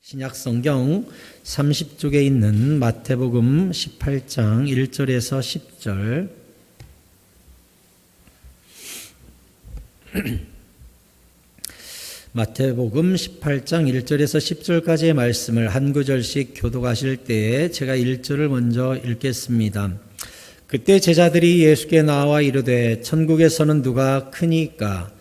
신약 성경 30쪽에 있는 마태복음 18장 1절에서 10절. 마태복음 18장 1절에서 10절까지의 말씀을 한 구절씩 교독하실 때에 제가 1절을 먼저 읽겠습니다. 그때 제자들이 예수께 나와 이르되 천국에서는 누가 크니까?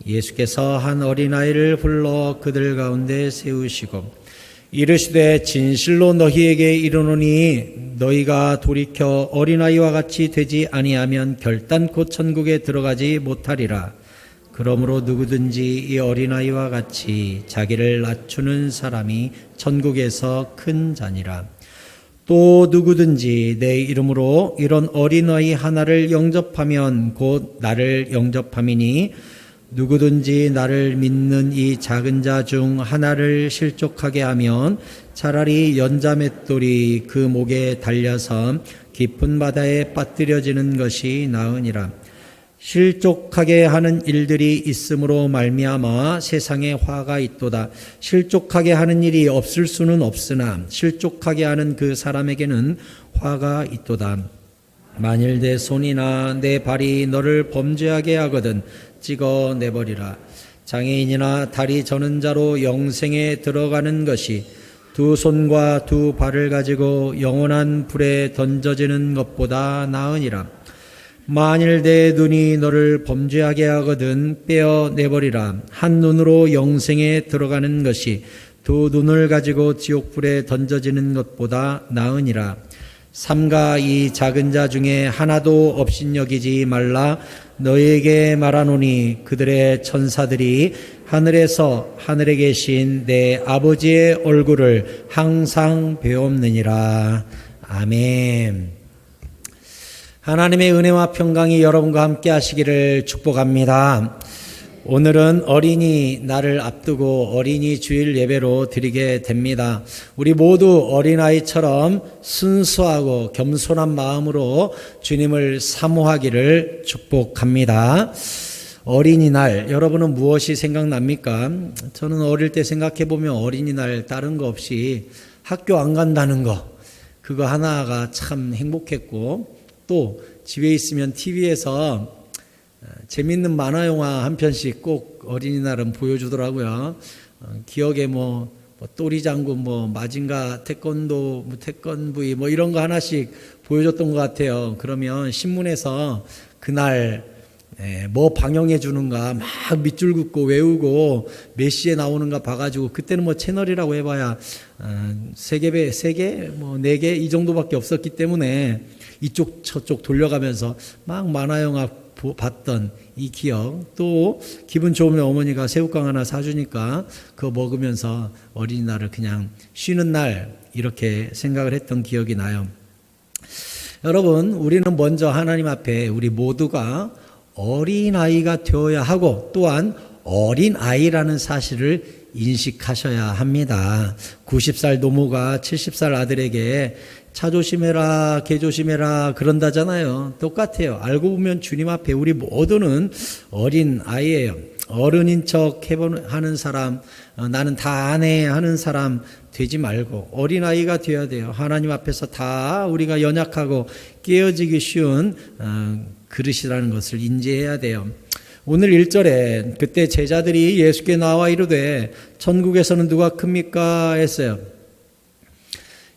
예수께서 한 어린아이를 불러 그들 가운데 세우시고 이르시되 진실로 너희에게 이르노니 너희가 돌이켜 어린아이와 같이 되지 아니하면 결단코 천국에 들어가지 못하리라. 그러므로 누구든지 이 어린아이와 같이 자기를 낮추는 사람이 천국에서 큰 자니라. 또 누구든지 내 이름으로 이런 어린아이 하나를 영접하면 곧 나를 영접함이니 누구든지 나를 믿는 이 작은 자 중 하나를 실족하게 하면 차라리 연자맷돌이 그 목에 달려서 깊은 바다에 빠뜨려지는 것이 나으니라. 실족하게 하는 일들이 있음으로 말미암아 세상에 화가 있도다. 실족하게 하는 일이 없을 수는 없으나 실족하게 하는 그 사람에게는 화가 있도다. 만일 내 손이나 내 발이 너를 범죄하게 하거든 찍어내버리라. 장애인이나 다리 저는 자로 영생에 들어가는 것이 두 손과 두 발을 가지고 영원한 불에 던져지는 것보다 나으니라. 만일 내 눈이 너를 범죄하게 하거든 빼어내버리라. 한 눈으로 영생에 들어가는 것이 두 눈을 가지고 지옥불에 던져지는 것보다 나으니라. 삼가 이 작은 자 중에 하나도 업신여기지 말라. 너희에게 말하노니 그들의 천사들이 하늘에서 하늘에 계신 내 아버지의 얼굴을 항상 배옵느니라. 아멘. 하나님의 은혜와 평강이 여러분과 함께 하시기를 축복합니다. 오늘은 어린이날을 앞두고 어린이 주일 예배로 드리게 됩니다. 우리 모두 어린아이처럼 순수하고 겸손한 마음으로 주님을 사모하기를 축복합니다. 어린이날, 여러분은 무엇이 생각납니까? 저는 어릴 때 생각해보면 어린이날 다른 거 없이 학교 안 간다는 거, 그거 하나가 참 행복했고, 또 집에 있으면 TV에서 재밌는 만화 영화 한 편씩 꼭 어린이날은 보여주더라고요. 기억에 또리장군, 마징가 태권도, 태권브이 이런 거 하나씩 보여줬던 것 같아요. 그러면 신문에서 그날 뭐 방영해 주는가 막 밑줄 긋고 외우고 몇 시에 나오는가 봐가지고, 그때는 채널이라고 해봐야 3개, 4개 이 정도밖에 없었기 때문에 이쪽 저쪽 돌려가면서 막 만화 영화 봤던 이 기억, 또 기분 좋으면 어머니가 새우깡 하나 사주니까 그거 먹으면서 어린이날을 그냥 쉬는 날 이렇게 생각을 했던 기억이 나요. 여러분, 우리는 먼저 하나님 앞에 우리 모두가 어린아이가 되어야 하고, 또한 어린아이라는 사실을 인식하셔야 합니다. 90살 노모가 70살 아들에게 차 조심해라, 개 조심해라 그런다잖아요. 똑같아요. 알고 보면 주님 앞에 우리 모두는 어린 아이예요. 어른인 척 하는 사람, 나는 다 아네 하는 사람 되지 말고 어린 아이가 되어야 돼요. 하나님 앞에서 다 우리가 연약하고 깨어지기 쉬운 그릇이라는 것을 인지해야 돼요. 오늘 1절에 그때 제자들이 예수께 나와 이르되 천국에서는 누가 큽니까 했어요.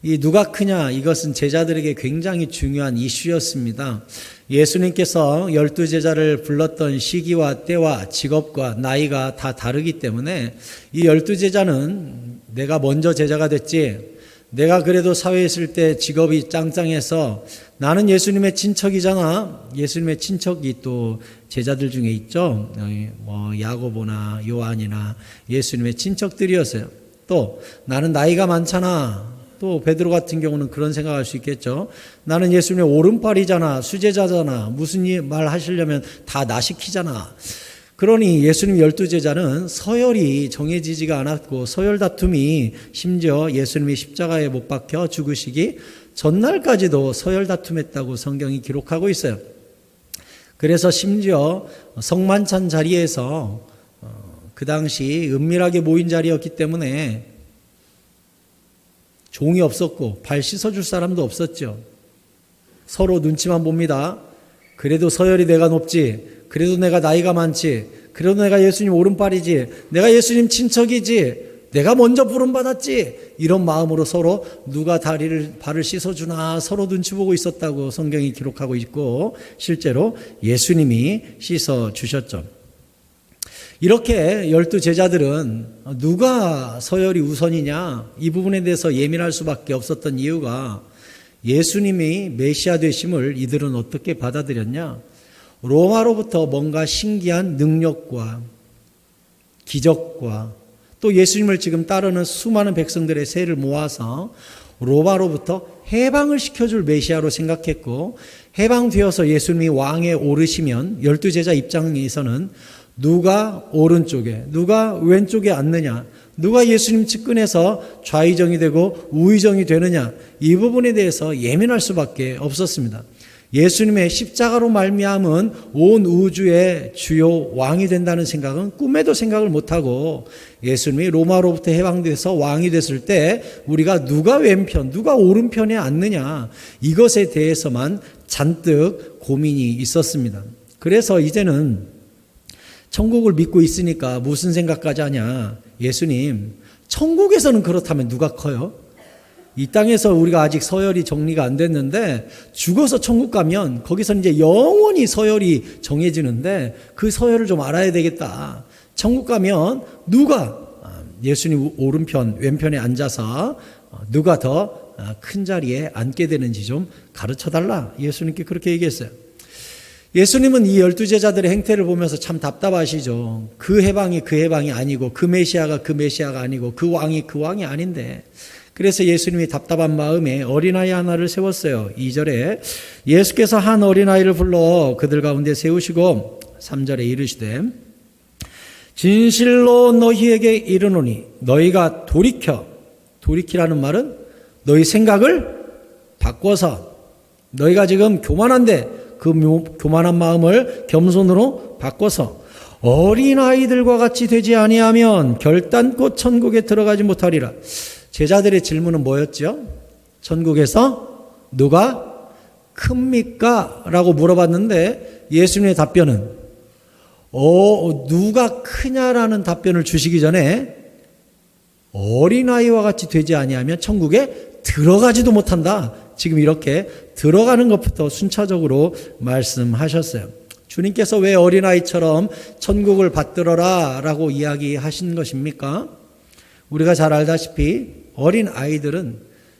이 누가 크냐, 이것은 제자들에게 굉장히 중요한 이슈였습니다. 예수님께서 12제자를 불렀던 시기와 때와 직업과 나이가 다 다르기 때문에 이 12제자는 내가 먼저 제자가 됐지, 내가 그래도 사회에 있을 때 직업이 짱짱해서 나는 예수님의 친척이잖아. 예수님의 친척이 또 제자들 중에 있죠. 야고보나 요한이나 예수님의 친척들이었어요. 또 나는 나이가 많잖아. 또 베드로 같은 경우는 그런 생각할 수 있겠죠. 나는 예수님의 오른팔이잖아, 수제자잖아, 무슨 말 하시려면 다 나 시키잖아. 그러니 예수님 12제자는 서열이 정해지지가 않았고, 서열 다툼이 심지어 예수님이 십자가에 못 박혀 죽으시기 전날까지도 서열 다툼했다고 성경이 기록하고 있어요. 그래서 심지어 성만찬 자리에서 그 당시 은밀하게 모인 자리였기 때문에 종이 없었고 발 씻어줄 사람도 없었죠. 서로 눈치만 봅니다. 그래도 서열이 내가 높지, 그래도 내가 나이가 많지, 그래도 내가 예수님 오른팔이지, 내가 예수님 친척이지, 내가 먼저 부름받았지, 이런 마음으로 서로 누가 발을 씻어주나 서로 눈치 보고 있었다고 성경이 기록하고 있고, 실제로 예수님이 씻어주셨죠. 이렇게 12 제자들은 누가 서열이 우선이냐, 이 부분에 대해서 예민할 수밖에 없었던 이유가, 예수님이 메시아 되심을 이들은 어떻게 받아들였냐? 로마로부터 뭔가 신기한 능력과 기적과 또 예수님을 지금 따르는 수많은 백성들의 세를 모아서 로마로부터 해방을 시켜줄 메시아로 생각했고, 해방되어서 예수님이 왕에 오르시면 12 제자 입장에서는 누가 오른쪽에 누가 왼쪽에 앉느냐, 누가 예수님 측근에서 좌의정이 되고 우의정이 되느냐, 이 부분에 대해서 예민할 수밖에 없었습니다. 예수님의 십자가로 말미암은 온 우주의 주요 왕이 된다는 생각은 꿈에도 생각을 못하고, 예수님이 로마로부터 해방돼서 왕이 됐을 때 우리가 누가 왼편 누가 오른편에 앉느냐, 이것에 대해서만 잔뜩 고민이 있었습니다. 그래서 이제는 천국을 믿고 있으니까 무슨 생각까지 하냐, 예수님 천국에서는 그렇다면 누가 커요? 이 땅에서 우리가 아직 서열이 정리가 안 됐는데 죽어서 천국 가면 거기서 이제 영원히 서열이 정해지는데 그 서열을 좀 알아야 되겠다. 천국 가면 누가 예수님 오른편 왼편에 앉아서 누가 더 큰 자리에 앉게 되는지 좀 가르쳐달라, 예수님께 그렇게 얘기했어요. 예수님은 이 12 제자들의 행태를 보면서 참 답답하시죠. 그 해방이 그 해방이 아니고, 그 메시아가 그 메시아가 아니고, 그 왕이 그 왕이 아닌데, 그래서 예수님이 답답한 마음에 어린아이 하나를 세웠어요. 2절에 예수께서 한 어린아이를 불러 그들 가운데 세우시고 3절에 이르시되, 진실로 너희에게 이르노니 너희가 돌이키라는 말은 너희 생각을 바꿔서, 너희가 지금 교만한데 그 교만한 마음을 겸손으로 바꿔서 어린아이들과 같이 되지 아니하면 결단코 천국에 들어가지 못하리라. 제자들의 질문은 뭐였죠? 천국에서 누가 큽니까? 라고 물어봤는데 예수님의 답변은 누가 크냐라는 답변을 주시기 전에 어린아이와 같이 되지 아니하면 천국에 들어가지도 못한다. 지금 이렇게 들어가는 것부터 순차적으로 말씀하셨어요. 주님께서 왜 어린아이처럼 천국을 받들어라 라고 이야기하신 것입니까? 우리가 잘 알다시피 어린아이들은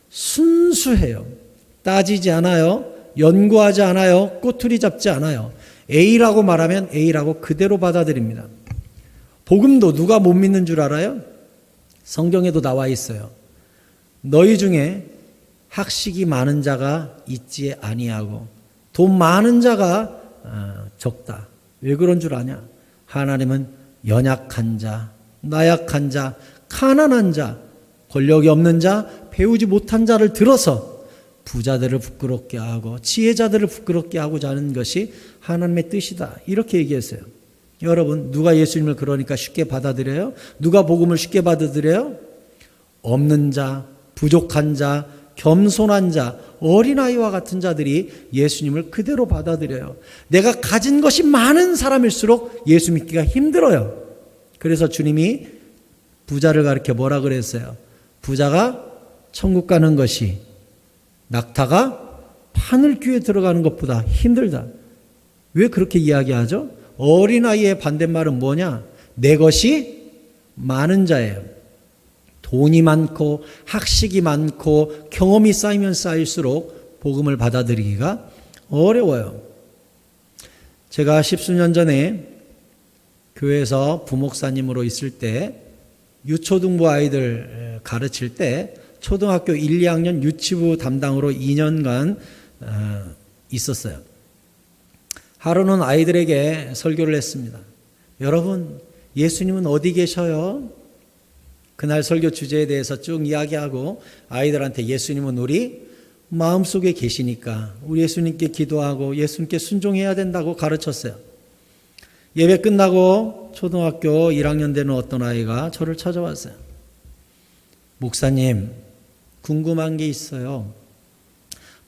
순수해요. 따지지 않아요. 연구하지 않아요. 꼬투리 잡지 않아요. A라고 말하면 A라고 그대로 받아들입니다. 복음도 누가 못 믿는 줄 알아요? 성경에도 나와 있어요. 너희 중에 학식이 많은 자가 있지 아니하고 돈 많은 자가 적다. 왜 그런 줄 아냐? 하나님은 연약한 자, 나약한 자, 가난한 자, 권력이 없는 자, 배우지 못한 자를 들어서 부자들을 부끄럽게 하고 지혜자들을 부끄럽게 하고자 하는 것이 하나님의 뜻이다. 이렇게 얘기했어요. 여러분, 누가 예수님을 그러니까 쉽게 받아들여요? 누가 복음을 쉽게 받아들여요? 없는 자, 부족한 자, 겸손한 자, 어린아이와 같은 자들이 예수님을 그대로 받아들여요. 내가 가진 것이 많은 사람일수록 예수 믿기가 힘들어요. 그래서 주님이 부자를 가리켜 뭐라 그랬어요? 부자가 천국 가는 것이 낙타가 바늘귀에 들어가는 것보다 힘들다. 왜 그렇게 이야기하죠? 어린아이의 반대말은 뭐냐? 내 것이 많은 자예요. 돈이 많고 학식이 많고 경험이 쌓이면 쌓일수록 복음을 받아들이기가 어려워요. 제가 10수년 전에 교회에서 부목사님으로 있을 때 유초등부 아이들 가르칠 때 초등학교 1, 2학년 유치부 담당으로 2년간 있었어요. 하루는 아이들에게 설교를 했습니다. 여러분, 예수님은 어디 계셔요? 그날 설교 주제에 대해서 쭉 이야기하고 아이들한테 예수님은 우리 마음속에 계시니까 우리 예수님께 기도하고 예수님께 순종해야 된다고 가르쳤어요. 예배 끝나고 초등학교 1학년 되는 어떤 아이가 저를 찾아왔어요. 목사님, 궁금한 게 있어요.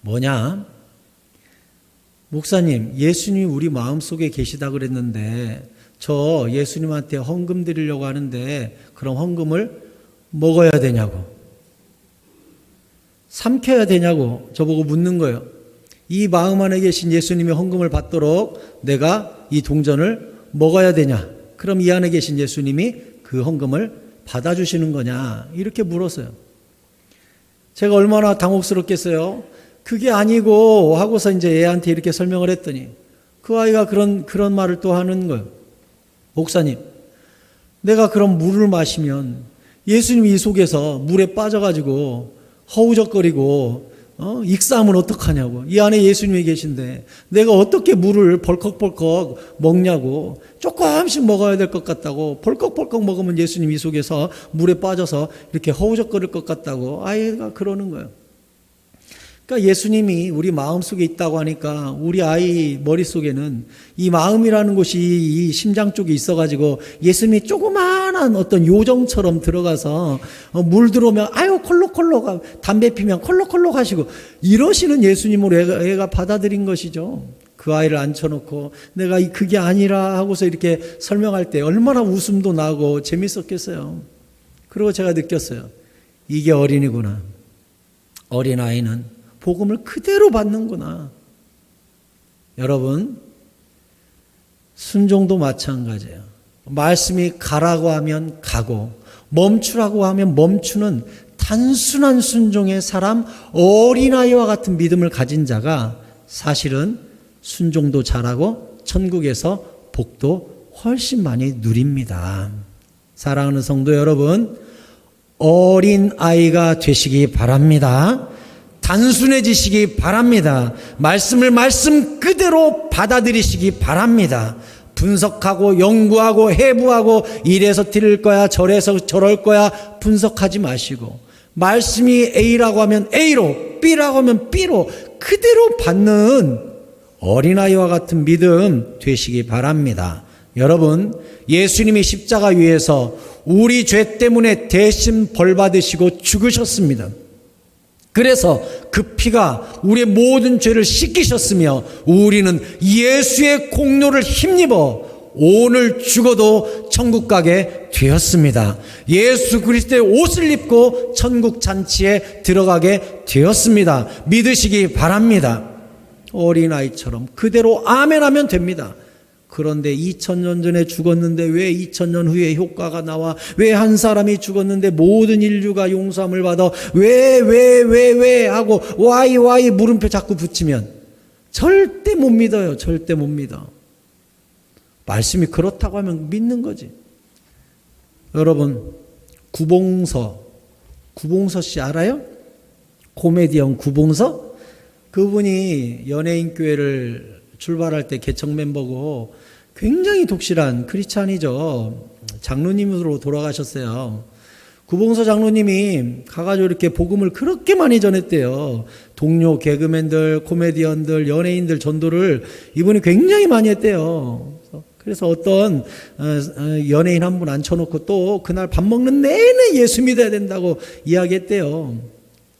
뭐냐? 목사님, 예수님이 우리 마음속에 계시다 그랬는데 저 예수님한테 헌금 드리려고 하는데 그럼 헌금을 먹어야 되냐고, 삼켜야 되냐고 저보고 묻는 거예요. 이 마음 안에 계신 예수님이 헌금을 받도록 내가 이 동전을 먹어야 되냐? 그럼 이 안에 계신 예수님이 그 헌금을 받아주시는 거냐? 이렇게 물었어요. 제가 얼마나 당혹스럽겠어요. 그게 아니고 하고서 이제 애한테 이렇게 설명을 했더니 그 아이가 그런 말을 또 하는 거예요. 목사님, 내가 그럼 물을 마시면 예수님이 이 속에서 물에 빠져가지고 허우적거리고 익사하면 어떡하냐고. 이 안에 예수님이 계신데 내가 어떻게 물을 벌컥벌컥 먹냐고. 조금씩 먹어야 될 것 같다고. 벌컥벌컥 먹으면 예수님이 이 속에서 물에 빠져서 이렇게 허우적거릴 것 같다고 아이가 그러는 거예요. 그러니까 예수님이 우리 마음속에 있다고 하니까 우리 아이 머릿속에는 이 마음이라는 곳이 이 심장 쪽에 있어가지고 예수님이 조그마한 어떤 요정처럼 들어가서 물 들어오면 아유 콜록콜록, 담배 피면 콜록콜록 하시고 이러시는 예수님으로 애가 받아들인 것이죠. 그 아이를 앉혀놓고 내가 그게 아니라 하고서 이렇게 설명할 때 얼마나 웃음도 나고 재밌었겠어요. 그리고 제가 느꼈어요. 이게 어린이구나. 어린아이는 복음을 그대로 받는구나. 여러분, 순종도 마찬가지예요. 말씀이 가라고 하면 가고 멈추라고 하면 멈추는 단순한 순종의 사람, 어린아이와 같은 믿음을 가진 자가 사실은 순종도 잘하고 천국에서 복도 훨씬 많이 누립니다. 사랑하는 성도 여러분, 어린아이가 되시기 바랍니다. 단순해지시기 바랍니다. 말씀을 말씀 그대로 받아들이시기 바랍니다. 분석하고 연구하고 해부하고 이래서 드릴 거야 저래서 저럴 거야 분석하지 마시고 말씀이 A라고 하면 A로, B라고 하면 B로 그대로 받는 어린아이와 같은 믿음 되시기 바랍니다. 여러분, 예수님이 십자가 위에서 우리 죄 때문에 대신 벌 받으시고 죽으셨습니다. 그래서 그 피가 우리의 모든 죄를 씻기셨으며 우리는 예수의 공로를 힘입어 오늘 죽어도 천국 가게 되었습니다. 예수 그리스도의 옷을 입고 천국 잔치에 들어가게 되었습니다. 믿으시기 바랍니다. 어린아이처럼 그대로 아멘하면 됩니다. 그런데 2000년 전에 죽었는데 왜 2000년 후에 효과가 나와? 왜 한 사람이 죽었는데 모든 인류가 용서함을 받아? 왜 하고 why 물음표 자꾸 붙이면 절대 못 믿어요. 절대 못 믿어. 말씀이 그렇다고 하면 믿는 거지. 여러분, 구봉서 씨 알아요? 코미디언 구봉서? 그분이 연예인 교회를 출발할 때 개척 멤버고 굉장히 독실한 크리스찬이죠. 장로님으로 돌아가셨어요. 구봉서 장로님이 가가지고 이렇게 복음을 그렇게 많이 전했대요. 동료 개그맨들, 코미디언들, 연예인들 전도를 이분이 굉장히 많이 했대요. 그래서 어떤 연예인 한 분 앉혀놓고 또 그날 밥 먹는 내내 예수 믿어야 된다고 이야기했대요.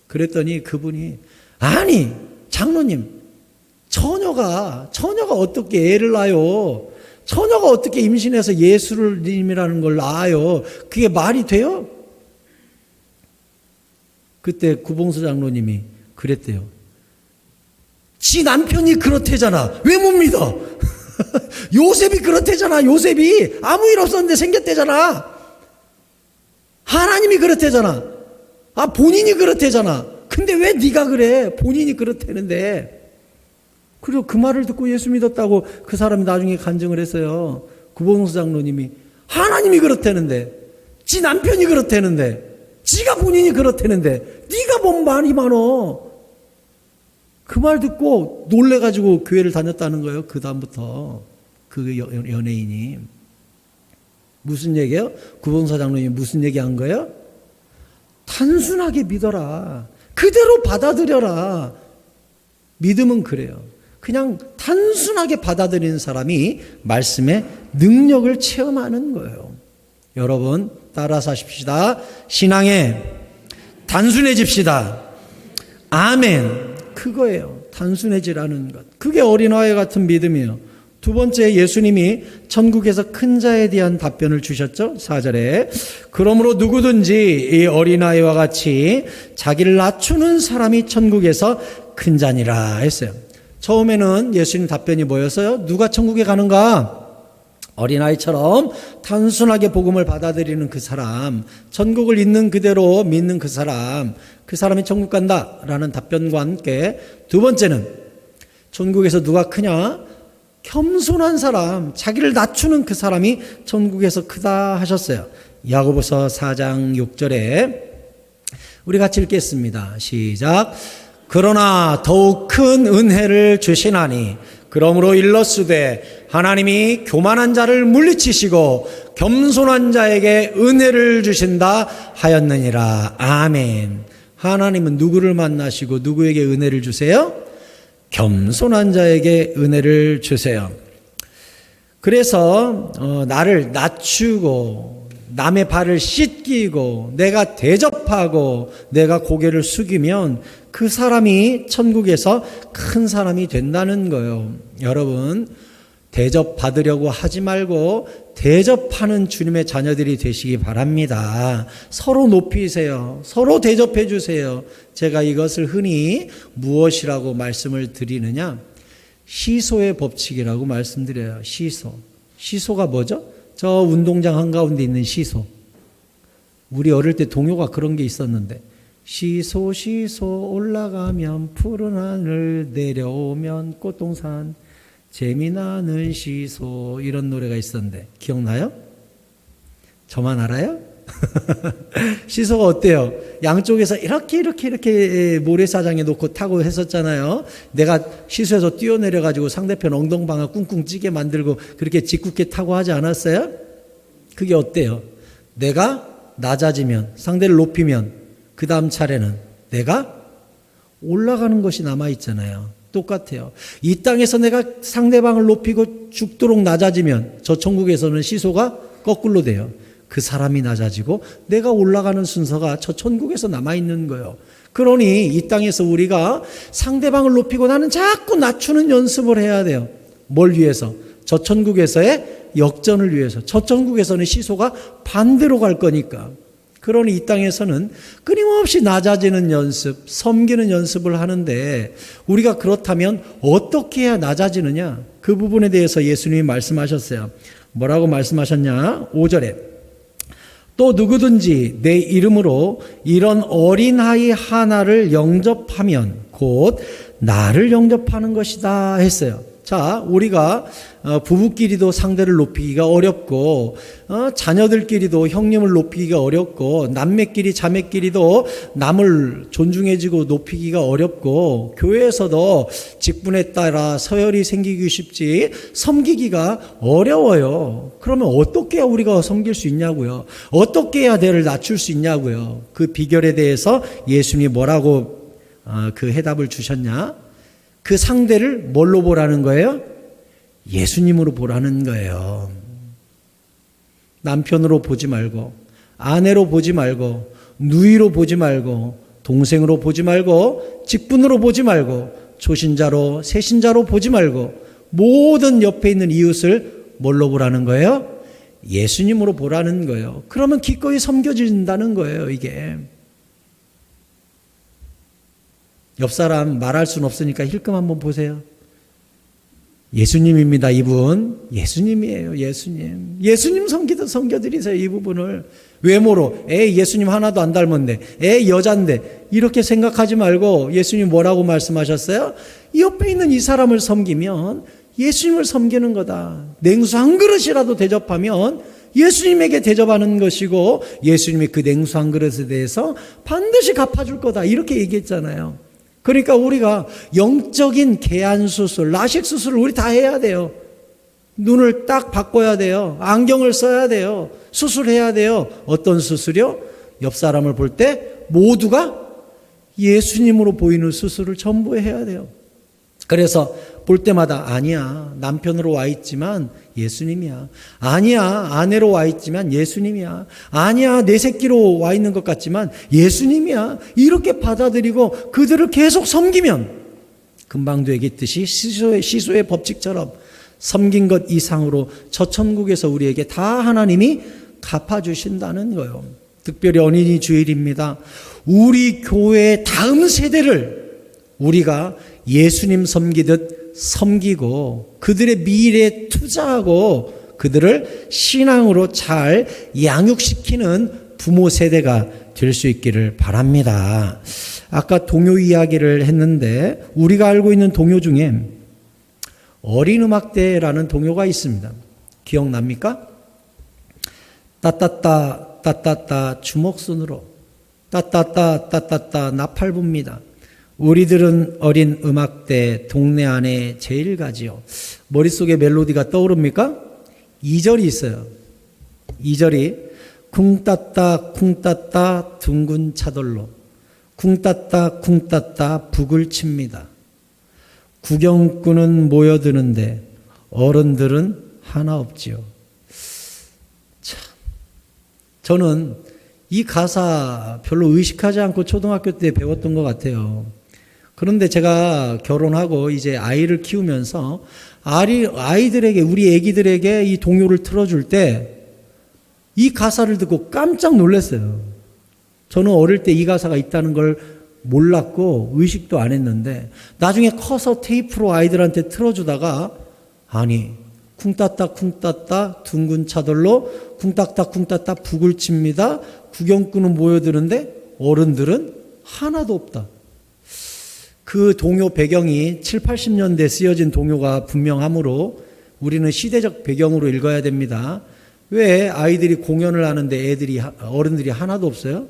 그랬더니 그분이 아니 장로님, 처녀가 어떻게 애를 낳아요? 처녀가 어떻게 임신해서 예수님이라는 걸 낳아요? 그게 말이 돼요? 그때 구봉서 장로님이 그랬대요. 지 남편이 그렇대잖아. 왜 못 믿어? 요셉이 그렇대잖아. 요셉이 아무 일 없었는데 생겼대잖아. 하나님이 그렇대잖아. 본인이 그렇대잖아. 근데 왜 네가 그래? 본인이 그렇대는데. 그리고 그 말을 듣고 예수 믿었다고 그 사람이 나중에 간증을 했어요. 구봉서 장로님이 하나님이 그렇다는데, 지 남편이 그렇다는데, 지가 본인이 그렇다는데 네가 뭔 말이 많어. 그 말 듣고 놀래가지고 교회를 다녔다는 거예요. 그 다음부터 그 연예인이. 무슨 얘기예요? 구봉서 장로님이 무슨 얘기한 거예요? 단순하게 믿어라. 그대로 받아들여라. 믿음은 그래요. 그냥 단순하게 받아들이는 사람이 말씀의 능력을 체험하는 거예요. 여러분 따라서 하십시다. 신앙에 단순해집시다. 아멘. 그거예요. 단순해지라는 것. 그게 어린아이 같은 믿음이에요. 두 번째, 예수님이 천국에서 큰 자에 대한 답변을 주셨죠. 4절에 그러므로 누구든지 이 어린아이와 같이 자기를 낮추는 사람이 천국에서 큰 자니라 했어요. 처음에는 예수님 답변이 뭐였어요? 누가 천국에 가는가? 어린아이처럼 단순하게 복음을 받아들이는 그 사람, 천국을 있는 그대로 믿는 그 사람이 천국 간다라는 답변과 함께 두 번째는 천국에서 누가 크냐? 겸손한 사람, 자기를 낮추는 그 사람이 천국에서 크다 하셨어요. 야고보서 4장 6절에 우리 같이 읽겠습니다. 시작. 그러나 더욱 큰 은혜를 주시나니 그러므로 일렀으되 하나님이 교만한 자를 물리치시고 겸손한 자에게 은혜를 주신다 하였느니라. 아멘. 하나님은 누구를 만나시고 누구에게 은혜를 주세요? 겸손한 자에게 은혜를 주세요. 그래서 나를 낮추고 남의 발을 씻기고 내가 대접하고 내가 고개를 숙이면 그 사람이 천국에서 큰 사람이 된다는 거예요. 여러분, 대접받으려고 하지 말고 대접하는 주님의 자녀들이 되시기 바랍니다. 서로 높이세요. 서로 대접해 주세요. 제가 이것을 흔히 무엇이라고 말씀을 드리느냐? 시소의 법칙이라고 말씀드려요. 시소. 시소가 뭐죠? 저 운동장 한가운데 있는 시소. 우리 어릴 때 동요가 그런 게 있었는데 시소 시소 올라가면 푸른 하늘 내려오면 꽃동산 재미나는 시소 이런 노래가 있었는데 기억나요? 저만 알아요? 시소가 어때요? 양쪽에서 이렇게 모래사장에 놓고 타고 했었잖아요. 내가 시소에서 뛰어내려가지고 상대편 엉덩방아 꿍꿍 찌게 만들고 그렇게 짓궂게 타고 하지 않았어요? 그게 어때요? 내가 낮아지면 상대를 높이면 그 다음 차례는 내가 올라가는 것이 남아있잖아요. 똑같아요. 이 땅에서 내가 상대방을 높이고 죽도록 낮아지면 저 천국에서는 시소가 거꾸로 돼요. 그 사람이 낮아지고 내가 올라가는 순서가 저 천국에서 남아있는 거예요. 그러니 이 땅에서 우리가 상대방을 높이고 나는 자꾸 낮추는 연습을 해야 돼요. 뭘 위해서? 저 천국에서의 역전을 위해서. 저 천국에서는 시소가 반대로 갈 거니까. 그러니 이 땅에서는 끊임없이 낮아지는 연습, 섬기는 연습을 하는데 우리가 그렇다면 어떻게 해야 낮아지느냐? 그 부분에 대해서 예수님이 말씀하셨어요. 뭐라고 말씀하셨냐? 5절에 또 누구든지 내 이름으로 이런 어린아이 하나를 영접하면 곧 나를 영접하는 것이다 했어요. 자, 우리가 부부끼리도 상대를 높이기가 어렵고 자녀들끼리도 형님을 높이기가 어렵고 남매끼리 자매끼리도 남을 존중해주고 높이기가 어렵고 교회에서도 직분에 따라 서열이 생기기 쉽지 섬기기가 어려워요. 그러면 어떻게 해야 우리가 섬길 수 있냐고요? 어떻게 해야 내를 낮출 수 있냐고요? 그 비결에 대해서 예수님이 뭐라고 그 해답을 주셨냐? 그 상대를 뭘로 보라는 거예요? 예수님으로 보라는 거예요. 남편으로 보지 말고 아내로 보지 말고 누이로 보지 말고 동생으로 보지 말고 직분으로 보지 말고 초신자로 세신자로 보지 말고 모든 옆에 있는 이웃을 뭘로 보라는 거예요? 예수님으로 보라는 거예요. 그러면 기꺼이 섬겨진다는 거예요. 이게 옆 사람 말할 수는 없으니까 힐끔 한번 보세요. 예수님입니다. 이분 예수님이에요. 예수님 섬겨드리세요. 이 부분을 외모로 예수님 하나도 안 닮았는데 여잔데 이렇게 생각하지 말고 예수님 뭐라고 말씀하셨어요? 옆에 있는 이 사람을 섬기면 예수님을 섬기는 거다. 냉수 한 그릇이라도 대접하면 예수님에게 대접하는 것이고 예수님이 그 냉수 한 그릇에 대해서 반드시 갚아줄 거다. 이렇게 얘기했잖아요. 그러니까 우리가 영적인 개안 수술, 라식 수술을 우리 다 해야 돼요. 눈을 딱 바꿔야 돼요. 안경을 써야 돼요. 수술해야 돼요. 어떤 수술이요? 옆 사람을 볼 때 모두가 예수님으로 보이는 수술을 전부 해야 돼요. 그래서 볼 때마다 아니야. 남편으로 와 있지만 예수님이야. 아니야, 아내로 와 있지만 예수님이야. 아니야, 내 새끼로 와 있는 것 같지만 예수님이야. 이렇게 받아들이고 그들을 계속 섬기면 금방도 얘기했듯이 시소의 법칙처럼 섬긴 것 이상으로 저 천국에서 우리에게 다 하나님이 갚아주신다는 거예요. 특별히 어린이 주일입니다. 우리 교회의 다음 세대를 우리가 예수님 섬기듯 섬기고 그들의 미래에 투자하고 그들을 신앙으로 잘 양육시키는 부모 세대가 될 수 있기를 바랍니다. 아까 동요 이야기를 했는데 우리가 알고 있는 동요 중에 어린음악대라는 동요가 있습니다. 기억납니까? 따따따 따따따 주먹순으로 따따따 따따따 나팔부입니다. 우리들은 어린 음악대 동네 안에 제일 가지요. 머릿속에 멜로디가 떠오릅니까? 2절이 있어요. 2절이 쿵따따 쿵따따 둥근 차돌로 쿵따따 쿵따따 북을 칩니다. 구경꾼은 모여드는데 어른들은 하나 없지요. 참, 저는 이 가사 별로 의식하지 않고 초등학교 때 배웠던 것 같아요. 그런데 제가 결혼하고 이제 아이를 키우면서 아이들에게, 우리 애기들에게 이 동요를 틀어줄 때 이 가사를 듣고 깜짝 놀랐어요. 저는 어릴 때 이 가사가 있다는 걸 몰랐고 의식도 안 했는데 나중에 커서 테이프로 아이들한테 틀어주다가 아니 쿵따따 쿵따따 둥근 차돌로 쿵따따 쿵따따 북을 칩니다. 구경꾼은 모여드는데 어른들은 하나도 없다. 그 동요 배경이 7, 80년대 쓰여진 동요가 분명하므로 우리는 시대적 배경으로 읽어야 됩니다. 왜 아이들이 공연을 하는데 어른들이 하나도 없어요?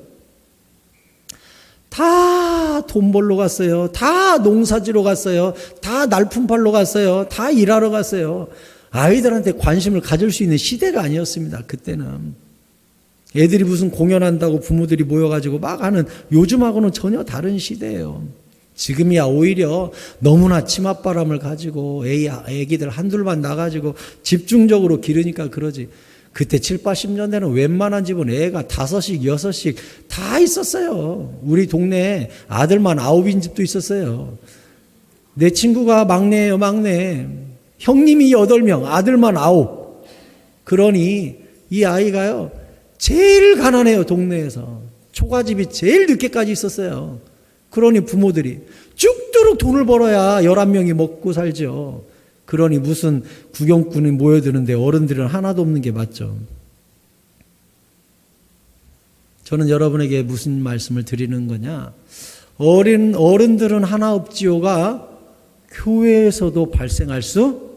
다 돈 벌러 갔어요. 다 농사지러 갔어요. 다 날품팔러 갔어요. 다 일하러 갔어요. 아이들한테 관심을 가질 수 있는 시대가 아니었습니다. 그때는. 애들이 무슨 공연한다고 부모들이 모여가지고 막 하는 요즘하고는 전혀 다른 시대예요. 지금이야 오히려 너무나 치맛바람을 가지고 애기들 한둘만 나가지고 집중적으로 기르니까 그러지. 그때 7, 80년대는 웬만한 집은 애가 5씩, 6씩 다 있었어요. 우리 동네에 아들만 9인 집도 있었어요. 내 친구가 막내예요, 막내. 형님이 8명, 아들만 9. 그러니 이 아이가요, 제일 가난해요, 동네에서. 초가집이 제일 늦게까지 있었어요. 그러니 부모들이 쭉도록 돈을 벌어야 11명이 먹고 살죠. 그러니 무슨 구경꾼이 모여드는데 어른들은 하나도 없는 게 맞죠. 저는 여러분에게 무슨 말씀을 드리는 거냐. 어른들은 하나 없지요가 교회에서도 발생할 수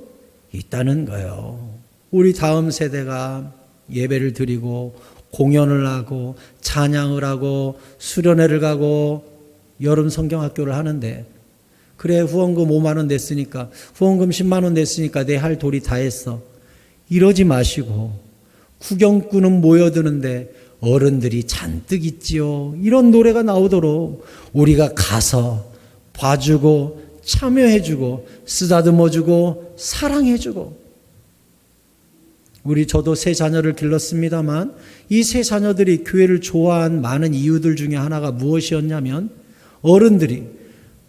있다는 거예요. 우리 다음 세대가 예배를 드리고 공연을 하고 찬양을 하고 수련회를 가고 여름 성경학교를 하는데 그래 후원금 5만 원 냈으니까 후원금 10만 원 냈으니까 내 할 도리 다 했어. 이러지 마시고 구경꾼은 모여드는데 어른들이 잔뜩 있지요. 이런 노래가 나오도록 우리가 가서 봐주고 참여해주고 쓰다듬어주고 사랑해주고 저도 세 자녀를 길렀습니다만 이 세 자녀들이 교회를 좋아한 많은 이유들 중에 하나가 무엇이었냐면 어른들이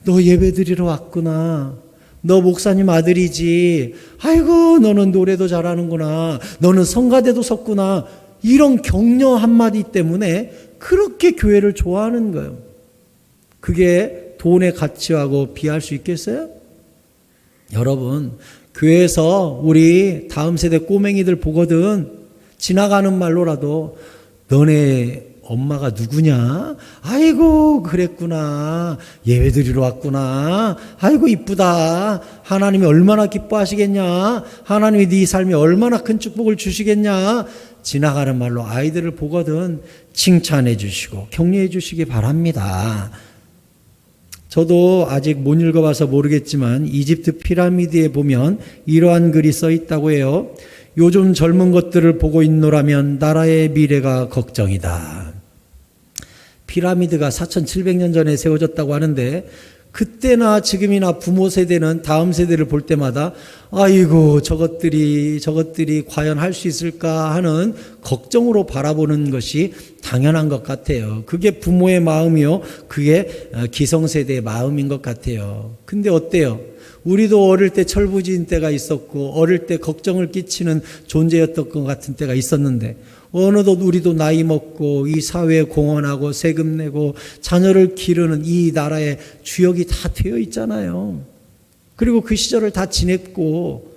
너 예배드리러 왔구나. 너 목사님 아들이지. 아이고 너는 노래도 잘하는구나. 너는 성가대도 섰구나. 이런 격려 한마디 때문에 그렇게 교회를 좋아하는 거예요. 그게 돈의 가치하고 비할 수 있겠어요? 여러분 교회에서 우리 다음 세대 꼬맹이들 보거든 지나가는 말로라도 너네 엄마가 누구냐? 아이고 그랬구나. 예배드리러 왔구나. 아이고 이쁘다. 하나님이 얼마나 기뻐하시겠냐? 하나님이 네 삶에 얼마나 큰 축복을 주시겠냐? 지나가는 말로 아이들을 보거든 칭찬해 주시고 격려해 주시기 바랍니다. 저도 아직 못 읽어봐서 모르겠지만 이집트 피라미드에 보면 이러한 글이 써 있다고 해요. 요즘 젊은 것들을 보고 있노라면 나라의 미래가 걱정이다. 피라미드가 4,700년 전에 세워졌다고 하는데 그때나 지금이나 부모 세대는 다음 세대를 볼 때마다 아이고 저것들이 과연 할 수 있을까 하는 걱정으로 바라보는 것이 당연한 것 같아요. 그게 부모의 마음이요, 그게 기성세대의 마음인 것 같아요. 근데 어때요? 우리도 어릴 때 철부지인 때가 있었고 어릴 때 걱정을 끼치는 존재였던 것 같은 때가 있었는데 어느덧 우리도 나이 먹고 이 사회에 공헌하고 세금 내고 자녀를 기르는 이 나라의 주역이 다 되어 있잖아요. 그리고 그 시절을 다 지냈고,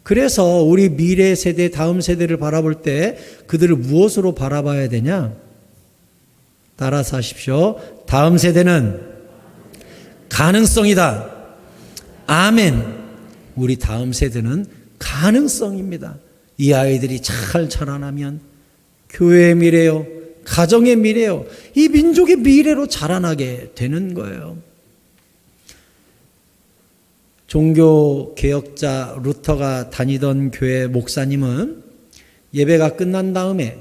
그래서 우리 미래 세대, 다음 세대를 바라볼 때 그들을 무엇으로 바라봐야 되냐? 따라서 하십시오. 다음 세대는 가능성이다. 아멘. 우리 다음 세대는 가능성입니다. 이 아이들이 잘 자라나면 교회의 미래요, 가정의 미래요, 이 민족의 미래로 자라나게 되는 거예요. 종교개혁자 루터가 다니던 교회 목사님은 예배가 끝난 다음에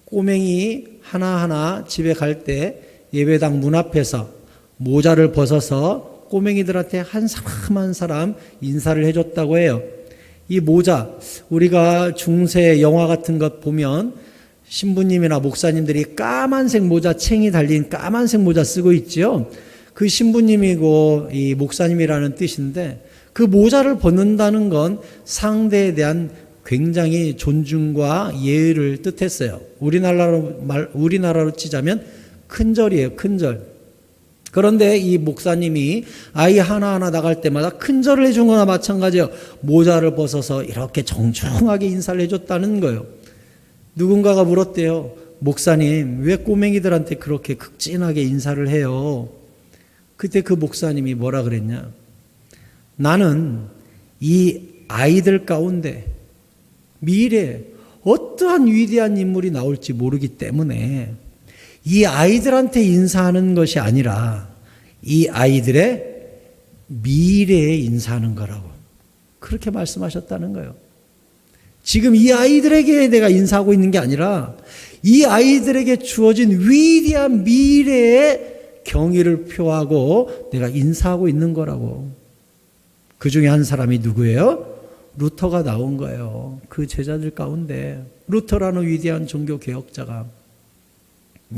꼬맹이 하나하나 집에 갈 때 예배당 문 앞에서 모자를 벗어서 꼬맹이들한테 한 사람 한 사람 인사를 해줬다고 해요. 이 모자, 우리가 중세 영화 같은 것 보면 신부님이나 목사님들이 까만색 모자, 챙이 달린 까만색 모자 쓰고 있지요. 그 신부님이고 이 목사님이라는 뜻인데, 그 모자를 벗는다는 건 상대에 대한 굉장히 존중과 예의를 뜻했어요. 우리나라로 치자면 큰절이에요, 큰절. 그런데 이 목사님이 아이 하나하나 나갈 때마다 큰절을 해준 거나 마찬가지예요. 모자를 벗어서 이렇게 정중하게 인사를 해줬다는 거예요. 누군가가 물었대요. 목사님, 왜 꼬맹이들한테 그렇게 극진하게 인사를 해요? 그때 그 목사님이 뭐라 그랬냐? 나는 이 아이들 가운데 미래에 어떠한 위대한 인물이 나올지 모르기 때문에 이 아이들한테 인사하는 것이 아니라 이 아이들의 미래에 인사하는 거라고 그렇게 말씀하셨다는 거예요. 지금 이 아이들에게 내가 인사하고 있는 게 아니라 이 아이들에게 주어진 위대한 미래의 경의를 표하고 내가 인사하고 있는 거라고. 그 중에 한 사람이 누구예요? 루터가 나온 거예요. 그 제자들 가운데 루터라는 위대한 종교 개혁자가.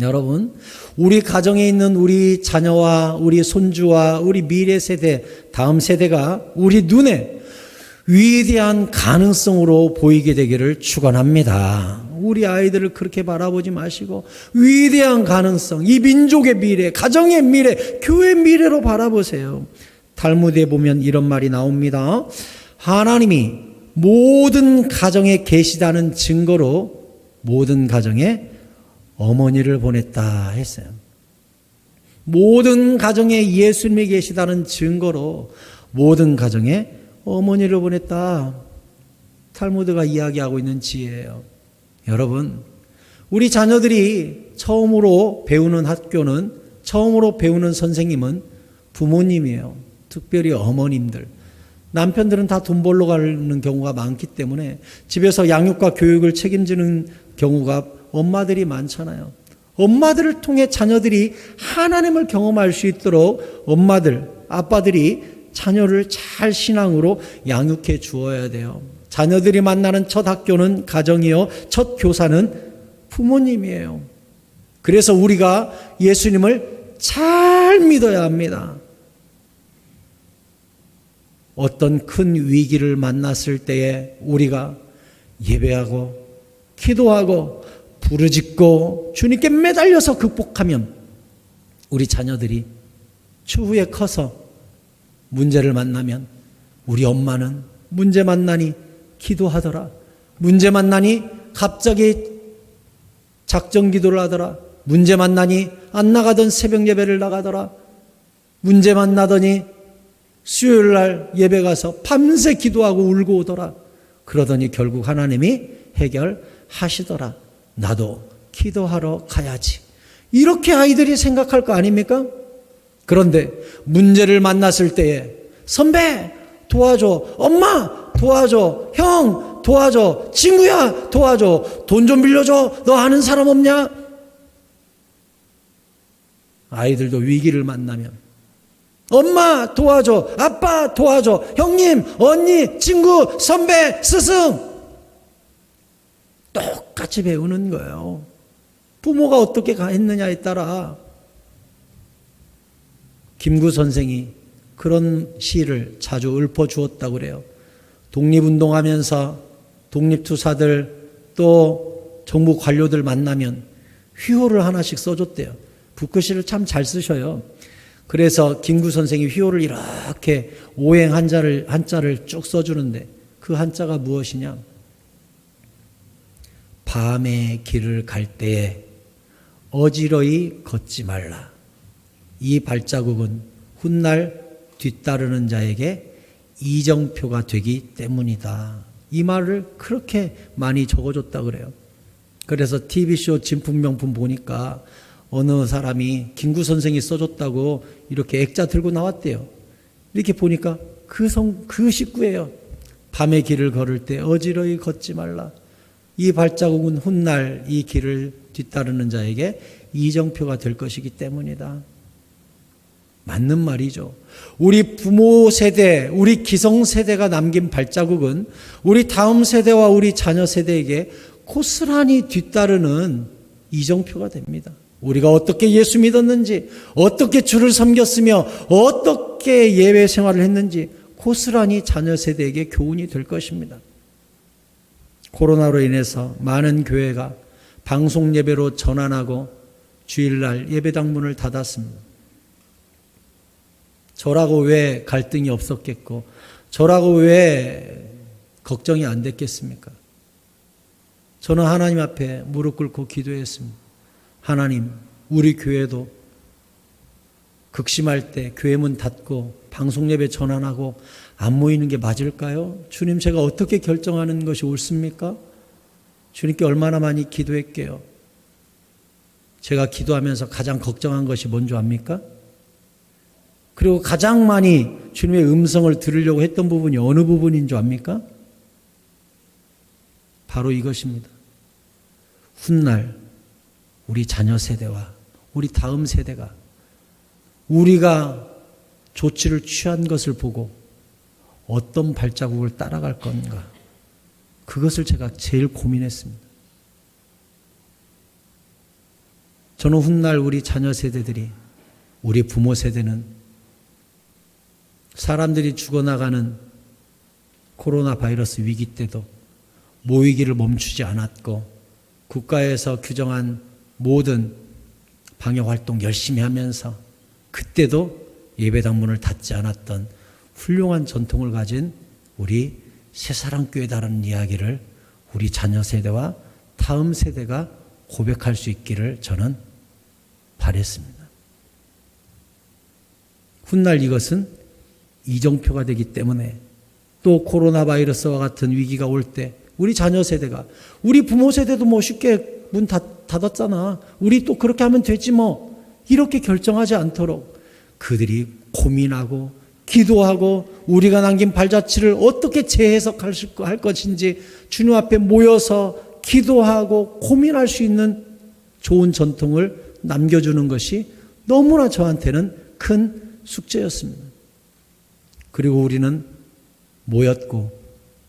여러분, 우리 가정에 있는 우리 자녀와 우리 손주와 우리 미래 세대, 다음 세대가 우리 눈에 위대한 가능성으로 보이게 되기를 축원합니다. 우리 아이들을 그렇게 바라보지 마시고 위대한 가능성, 이 민족의 미래, 가정의 미래, 교회의 미래로 바라보세요. 탈무드에 보면 이런 말이 나옵니다. 하나님이 모든 가정에 계시다는 증거로 모든 가정에 어머니를 보냈다 했어요. 모든 가정에 예수님이 계시다는 증거로 모든 가정에 어머니를 보냈다. 탈무드가 이야기하고 있는 지혜예요. 여러분, 우리 자녀들이 처음으로 배우는 학교는, 처음으로 배우는 선생님은 부모님이에요. 특별히 어머님들. 남편들은 다 돈 벌러 가는 경우가 많기 때문에 집에서 양육과 교육을 책임지는 경우가 엄마들이 많잖아요. 엄마들을 통해 자녀들이 하나님을 경험할 수 있도록 엄마들, 아빠들이 자녀를 잘 신앙으로 양육해 주어야 돼요. 자녀들이 만나는 첫 학교는 가정이요, 첫 교사는 부모님이에요. 그래서 우리가 예수님을 잘 믿어야 합니다. 어떤 큰 위기를 만났을 때에 우리가 예배하고 기도하고 부르짖고 주님께 매달려서 극복하면 우리 자녀들이 추후에 커서 문제를 만나면 우리 엄마는 문제 만나니 기도하더라. 문제 만나니 갑자기 작정 기도를 하더라. 문제 만나니 안 나가던 새벽 예배를 나가더라. 문제 만나더니 수요일 날 예배 가서 밤새 기도하고 울고 오더라. 그러더니 결국 하나님이 해결하시더라. 나도 기도하러 가야지. 이렇게 아이들이 생각할 거 아닙니까? 그런데 문제를 만났을 때에 선배 도와줘, 엄마 도와줘, 형 도와줘, 친구야 도와줘, 돈 좀 빌려줘, 너 아는 사람 없냐? 아이들도 위기를 만나면 엄마 도와줘, 아빠 도와줘, 형님, 언니, 친구, 선배, 스승. 똑같이 배우는 거예요. 부모가 어떻게 했느냐에 따라. 김구 선생이 그런 시를 자주 읊어주었다고 그래요. 독립운동하면서 독립투사들 또 정부 관료들 만나면 휘호를 하나씩 써줬대요. 붓글씨를 참 잘 쓰셔요. 그래서 김구 선생이 휘호를 이렇게 오행 한자를 쭉 써주는데 그 한자가 무엇이냐? 밤의 길을 갈 때에 어지러이 걷지 말라. 이 발자국은 훗날 뒤따르는 자에게 이정표가 되기 때문이다. 이 말을 그렇게 많이 적어줬다 그래요. 그래서 TV쇼 진품명품 보니까 어느 사람이 김구 선생이 써줬다고 이렇게 액자 들고 나왔대요. 이렇게 보니까 그 식구예요. 밤의 길을 걸을 때 어지러이 걷지 말라. 이 발자국은 훗날 이 길을 뒤따르는 자에게 이정표가 될 것이기 때문이다. 맞는 말이죠. 우리 부모 세대, 우리 기성 세대가 남긴 발자국은 우리 다음 세대와 우리 자녀 세대에게 고스란히 뒤따르는 이정표가 됩니다. 우리가 어떻게 예수 믿었는지, 어떻게 주를 섬겼으며 어떻게 예배 생활을 했는지 고스란히 자녀 세대에게 교훈이 될 것입니다. 코로나로 인해서 많은 교회가 방송 예배로 전환하고 주일날 예배당 문을 닫았습니다. 저라고 왜 갈등이 없었겠고, 저라고 왜 걱정이 안 됐겠습니까? 저는 하나님 앞에 무릎 꿇고 기도했습니다. 하나님, 우리 교회도 극심할 때 교회 문 닫고 방송 예배 전환하고 안 모이는 게 맞을까요? 주님, 제가 어떻게 결정하는 것이 옳습니까? 주님께 얼마나 많이 기도했게요. 제가 기도하면서 가장 걱정한 것이 뭔지 압니까? 그리고 가장 많이 주님의 음성을 들으려고 했던 부분이 어느 부분인 줄 압니까? 바로 이것입니다. 훗날 우리 자녀 세대와 우리 다음 세대가 우리가 조치를 취한 것을 보고 어떤 발자국을 따라갈 건가, 그것을 제가 제일 고민했습니다. 저는 훗날 우리 자녀 세대들이, 우리 부모 세대는 사람들이 죽어나가는 코로나 바이러스 위기 때도 모이기를 멈추지 않았고 국가에서 규정한 모든 방역활동 열심히 하면서 그때도 예배당 문을 닫지 않았던 훌륭한 전통을 가진 우리 새사랑교회다라는 이야기를 우리 자녀 세대와 다음 세대가 고백할 수 있기를 저는 바랬습니다. 훗날 이것은 이정표가 되기 때문에 또 코로나 바이러스와 같은 위기가 올 때 우리 자녀 세대가, 우리 부모 세대도 뭐 쉽게 문 닫았잖아, 우리 또 그렇게 하면 되지 뭐, 이렇게 결정하지 않도록 그들이 고민하고 기도하고 우리가 남긴 발자취를 어떻게 재해석할 것인지 주님 앞에 모여서 기도하고 고민할 수 있는 좋은 전통을 남겨주는 것이 너무나 저한테는 큰 숙제였습니다. 그리고 우리는 모였고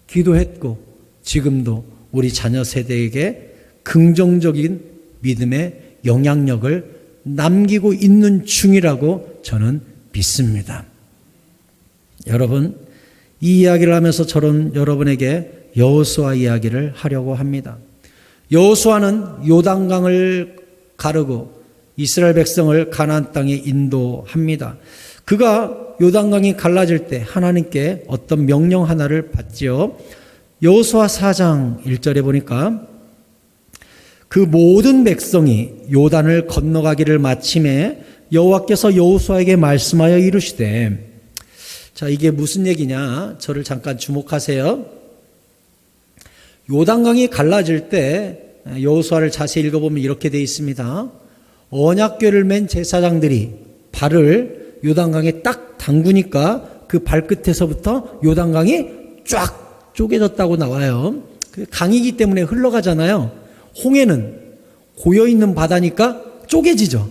기도했고 지금도 우리 자녀 세대에게 긍정적인 믿음의 영향력을 남기고 있는 중이라고 저는 믿습니다. 여러분, 이 이야기를 하면서 저는 여러분에게 여호수아 이야기를 하려고 합니다. 여호수아는 요단강을 가르고 이스라엘 백성을 가나안 땅에 인도합니다. 그가 요단강이 갈라질 때 하나님께 어떤 명령 하나를 받지요. 여호수아 4장 1절에 보니까 그 모든 백성이 요단을 건너가기를 마침에 여호와께서 여호수아에게 말씀하여 이르시되, 자, 이게 무슨 얘기냐? 저를 잠깐 주목하세요. 요단강이 갈라질 때 여호수아를 자세히 읽어보면 이렇게 되어 있습니다. 언약궤를 맨 제사장들이 발을 요단강에 딱 담그니까 그 발끝에서부터 요단강이 쫙 쪼개졌다고 나와요. 강이기 때문에 흘러가잖아요. 홍해는 고여있는 바다니까 쪼개지죠.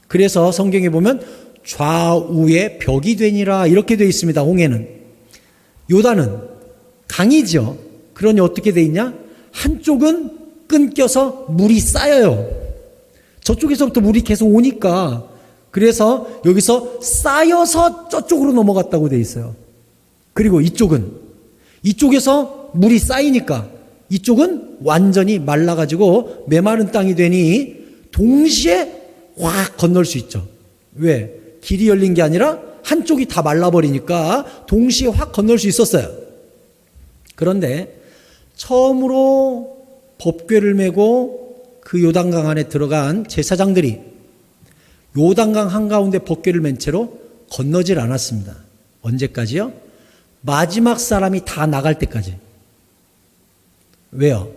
그래서 성경에 보면 좌우에 벽이 되니라 이렇게 되어 있습니다. 홍해는. 요단은 강이죠. 그러니 어떻게 되어 있냐? 한쪽은 끊겨서 물이 쌓여요. 저쪽에서부터 물이 계속 오니까 그래서 여기서 쌓여서 저쪽으로 넘어갔다고 되어 있어요. 그리고 이쪽에서 물이 쌓이니까 이쪽은 완전히 말라가지고 메마른 땅이 되니 동시에 확 건널 수 있죠. 왜? 길이 열린 게 아니라 한쪽이 다 말라버리니까 동시에 확 건널 수 있었어요. 그런데 처음으로 법궤를 메고 그 요단강 안에 들어간 제사장들이 요단강 한가운데 법궤를 맨 채로 건너질 않았습니다. 언제까지요? 마지막 사람이 다 나갈 때까지. 왜요?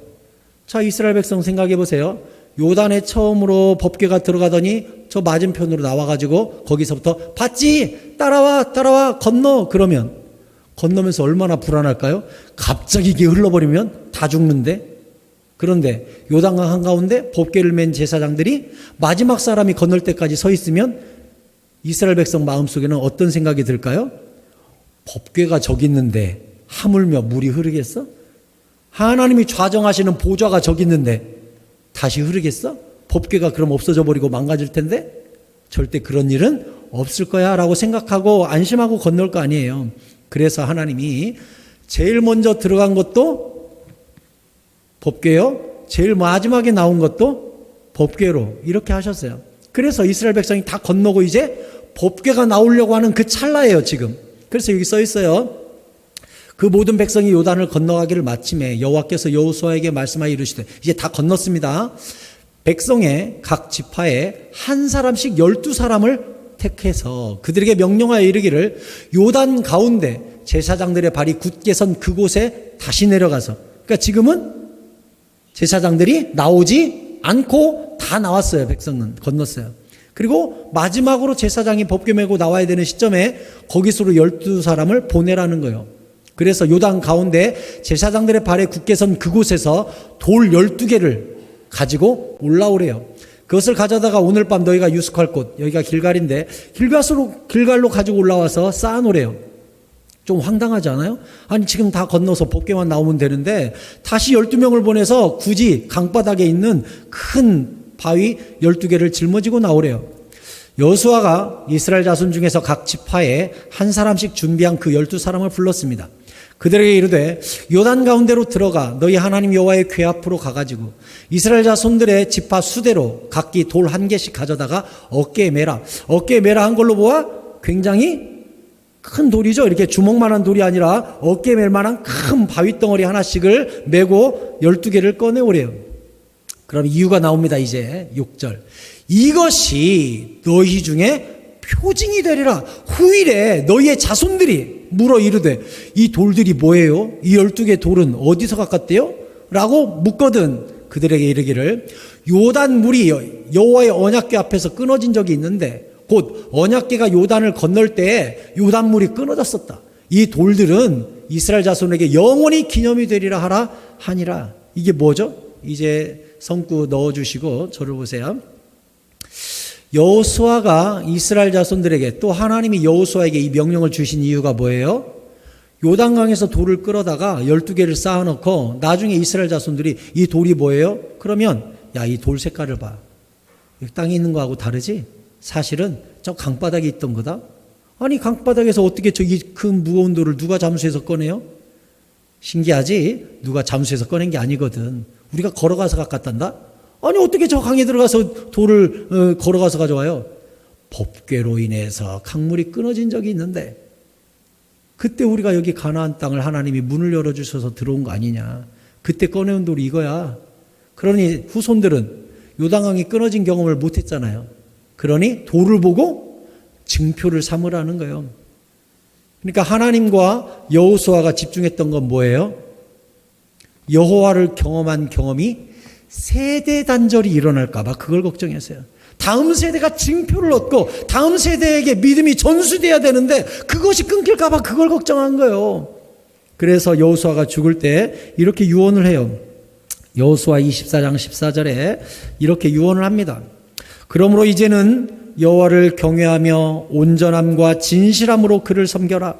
자, 이스라엘 백성 생각해 보세요. 요단에 처음으로 법궤가 들어가더니 저 맞은편으로 나와가지고 거기서부터 봤지? 따라와 건너. 그러면 건너면서 얼마나 불안할까요? 갑자기 이게 흘러버리면 다 죽는데. 그런데 요단강 한가운데 법궤를 맨 제사장들이 마지막 사람이 건널 때까지 서 있으면 이스라엘 백성 마음속에는 어떤 생각이 들까요? 법궤가 저기 있는데 하물며 물이 흐르겠어? 하나님이 좌정하시는 보좌가 저기 있는데 다시 흐르겠어? 법궤가 그럼 없어져 버리고 망가질 텐데? 절대 그런 일은 없을 거야 라고 생각하고 안심하고 건널 거 아니에요. 그래서 하나님이 제일 먼저 들어간 것도 법궤요, 제일 마지막에 나온 것도 법궤로 이렇게 하셨어요. 그래서 이스라엘 백성이 다 건너고 이제 법궤가 나오려고 하는 그 찰나예요, 지금. 그래서 여기 써 있어요. 그 모든 백성이 요단을 건너가기를 마침에 여호와께서 여호수아에게 말씀하여 이르시되, 이제 다 건넜습니다. 백성의 각 지파에 한 사람씩 12사람을 택해서 그들에게 명령하여 이르기를 요단 가운데 제사장들의 발이 굳게 선 그곳에 다시 내려가서, 그러니까 지금은 제사장들이 나오지 않고 다 나왔어요. 백성은 건넜어요. 그리고 마지막으로 제사장이 법궤 메고 나와야 되는 시점에 거기서로 12사람을 보내라는 거예요. 그래서 요단 가운데 제사장들의 발에 굳게 선 그곳에서 돌 12개를 가지고 올라오래요. 그것을 가져다가 오늘 밤 너희가 유숙할 곳, 여기가 길갈인데 길갈로 가지고 올라와서 쌓아놓으래요. 좀 황당하지 않아요? 아니 지금 다 건너서 법궤만 나오면 되는데 다시 12명을 보내서 굳이 강바닥에 있는 큰 바위 12개를 짊어지고 나오래요. 여호수아가 이스라엘 자손 중에서 각 지파에 한 사람씩 준비한 그 12사람을 불렀습니다. 그들에게 이르되 요단 가운데로 들어가 너희 하나님 여호와의 궤 앞으로 가가지고 이스라엘 자손들의 지파 수대로 각기 돌 1개씩 가져다가 어깨에 매라. 어깨에 매라 한 걸로 보아 굉장히 큰 돌이죠. 이렇게 주먹만한 돌이 아니라 어깨에 맬 만한 큰 바위덩어리 하나씩을 메고 12개를 꺼내오래요. 그럼 이유가 나옵니다. 이제 6절. 이것이 너희 중에 표징이 되리라. 후일에 너희의 자손들이 물어 이르되 이 돌들이 뭐예요? 이 12개 돌은 어디서 갔대요? 라고 묻거든 그들에게 이르기를 요단 물이 여호와의 언약궤 앞에서 끊어진 적이 있는데 곧 언약궤가 요단을 건널 때에 요단 물이 끊어졌었다. 이 돌들은 이스라엘 자손에게 영원히 기념이 되리라 하라 하니라. 이게 뭐죠? 이제 성구 넣어주시고 저를 보세요. 여호수아가 이스라엘 자손들에게 또 하나님이 여호수아에게 이 명령을 주신 이유가 뭐예요? 요단강에서 돌을 끌어다가 12개를 쌓아놓고 나중에 이스라엘 자손들이 이 돌이 뭐예요? 그러면 야, 이 돌 색깔을 봐. 땅에 있는 거하고 다르지? 사실은 저 강바닥에 있던 거다. 아니 강바닥에서 어떻게 저기 큰 무거운 돌을 누가 잠수해서 꺼내요? 신기하지? 누가 잠수해서 꺼낸 게 아니거든. 우리가 걸어가서 갖다 아니 어떻게 저 강에 들어가서 돌을 걸어가서 가져와요? 법궤로 인해서 강물이 끊어진 적이 있는데 그때 우리가 여기 가나안 땅을 하나님이 문을 열어주셔서 들어온 거 아니냐. 그때 꺼내온 돌이 이거야. 그러니 후손들은 요단강이 끊어진 경험을 못했잖아요. 그러니 돌을 보고 증표를 삼으라는 거예요. 그러니까 하나님과 여호수아가 집중했던 건 뭐예요? 여호와를 경험한 경험이 세대 단절이 일어날까 봐 그걸 걱정했어요. 다음 세대가 증표를 얻고 다음 세대에게 믿음이 전수돼야 되는데 그것이 끊길까 봐 그걸 걱정한 거예요. 그래서 여호수아가 죽을 때 이렇게 유언을 해요. 여호수아 24장 14절에 이렇게 유언을 합니다. 그러므로 이제는 여호와를 경외하며 온전함과 진실함으로 그를 섬겨라.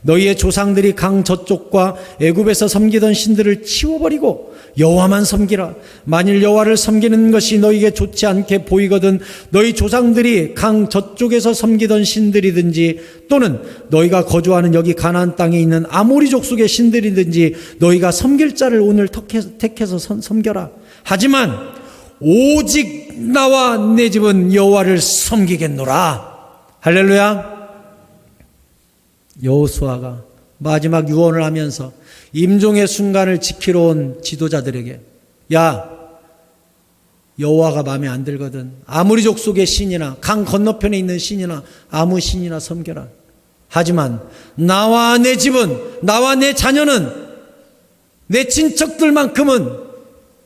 너희의 조상들이 강 저쪽과 애굽에서 섬기던 신들을 치워버리고 여호와만 섬기라. 만일 여호와를 섬기는 것이 너희에게 좋지 않게 보이거든 너희 조상들이 강 저쪽에서 섬기던 신들이든지 또는 너희가 거주하는 여기 가나안 땅에 있는 아모리 족속의 신들이든지 너희가 섬길 자를 오늘 택해서 섬겨라. 하지만 오직 나와 내 집은 여호와를 섬기겠노라. 할렐루야. 여호수아가 마지막 유언을 하면서 임종의 순간을 지키러 온 지도자들에게, 야, 여호와가 마음에 안 들거든 아무리 족속의 신이나 강 건너편에 있는 신이나 아무 신이나 섬겨라. 하지만 나와 내 집은, 나와 내 자녀는, 내 친척들만큼은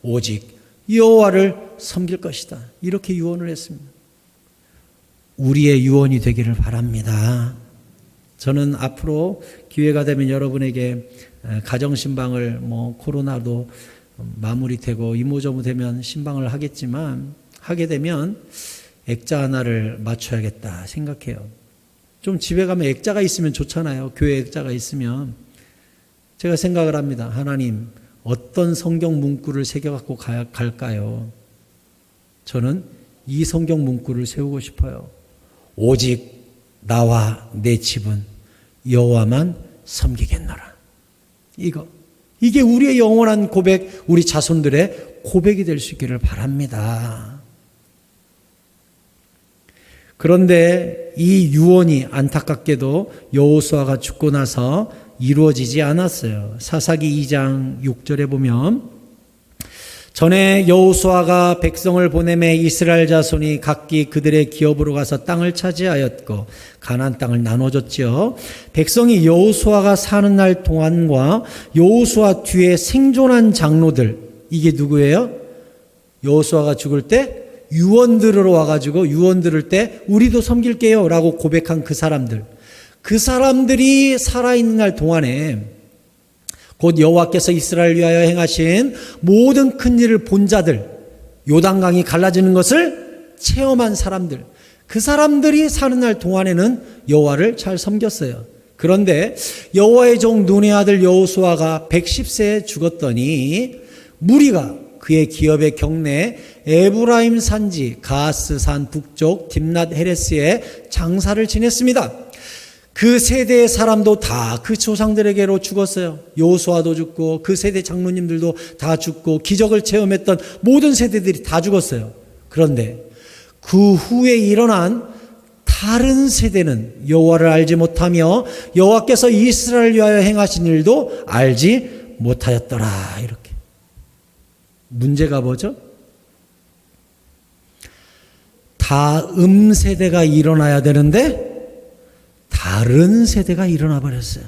오직 여호와를 섬길 것이다. 이렇게 유언을 했습니다. 우리의 유언이 되기를 바랍니다. 저는 앞으로 기회가 되면 여러분에게 가정신방을 코로나도 마무리되고 이모저모되면 신방을 하겠지만 하게 되면 액자 하나를 맞춰야겠다 생각해요. 좀 집에 가면 액자가 있으면 좋잖아요. 교회 액자가 있으면. 제가 생각을 합니다. 하나님, 어떤 성경 문구를 새겨갖고 갈까요? 저는 이 성경 문구를 세우고 싶어요. 오직 나와 내 집은 여호와만 섬기겠노라. 이게 우리의 영원한 고백, 우리 자손들의 고백이 될 수 있기를 바랍니다. 그런데 이 유언이 안타깝게도 여호수아가 죽고 나서 이루어지지 않았어요. 사사기 2장 6절에 보면 전에 여호수아가 백성을 보내매 이스라엘 자손이 각기 그들의 기업으로 가서 땅을 차지하였고 가나안 땅을 나눠줬지요. 백성이 여호수아가 사는 날 동안과 여호수아 뒤에 생존한 장로들, 이게 누구예요? 여호수아가 죽을 때 유언 들으러 와가지고 유언 들을 때 우리도 섬길게요 라고 고백한 그 사람들이 살아있는 날 동안에 곧 여호와께서 이스라엘 위하여 행하신 모든 큰 일을 본 자들, 요단강이 갈라지는 것을 체험한 사람들, 그 사람들이 사는 날 동안에는 여호와를 잘 섬겼어요. 그런데 여호와의 종 눈의 아들 여호수아가 110세에 죽었더니 무리가 그의 기업의 경내 에브라임 산지 가스산 북쪽 딥낫 헤레스에 장사를 지냈습니다. 그 세대의 사람도 다 그 조상들에게로 죽었어요. 여호수아도 죽고 그 세대 장로님들도 다 죽고 기적을 체험했던 모든 세대들이 다 죽었어요. 그런데 그 후에 일어난 다른 세대는 여호와를 알지 못하며 여호와께서 이스라엘 위하여 행하신 일도 알지 못하였더라. 이렇게. 문제가 뭐죠? 다음 세대가 일어나야 되는데 다른 세대가 일어나 버렸어요.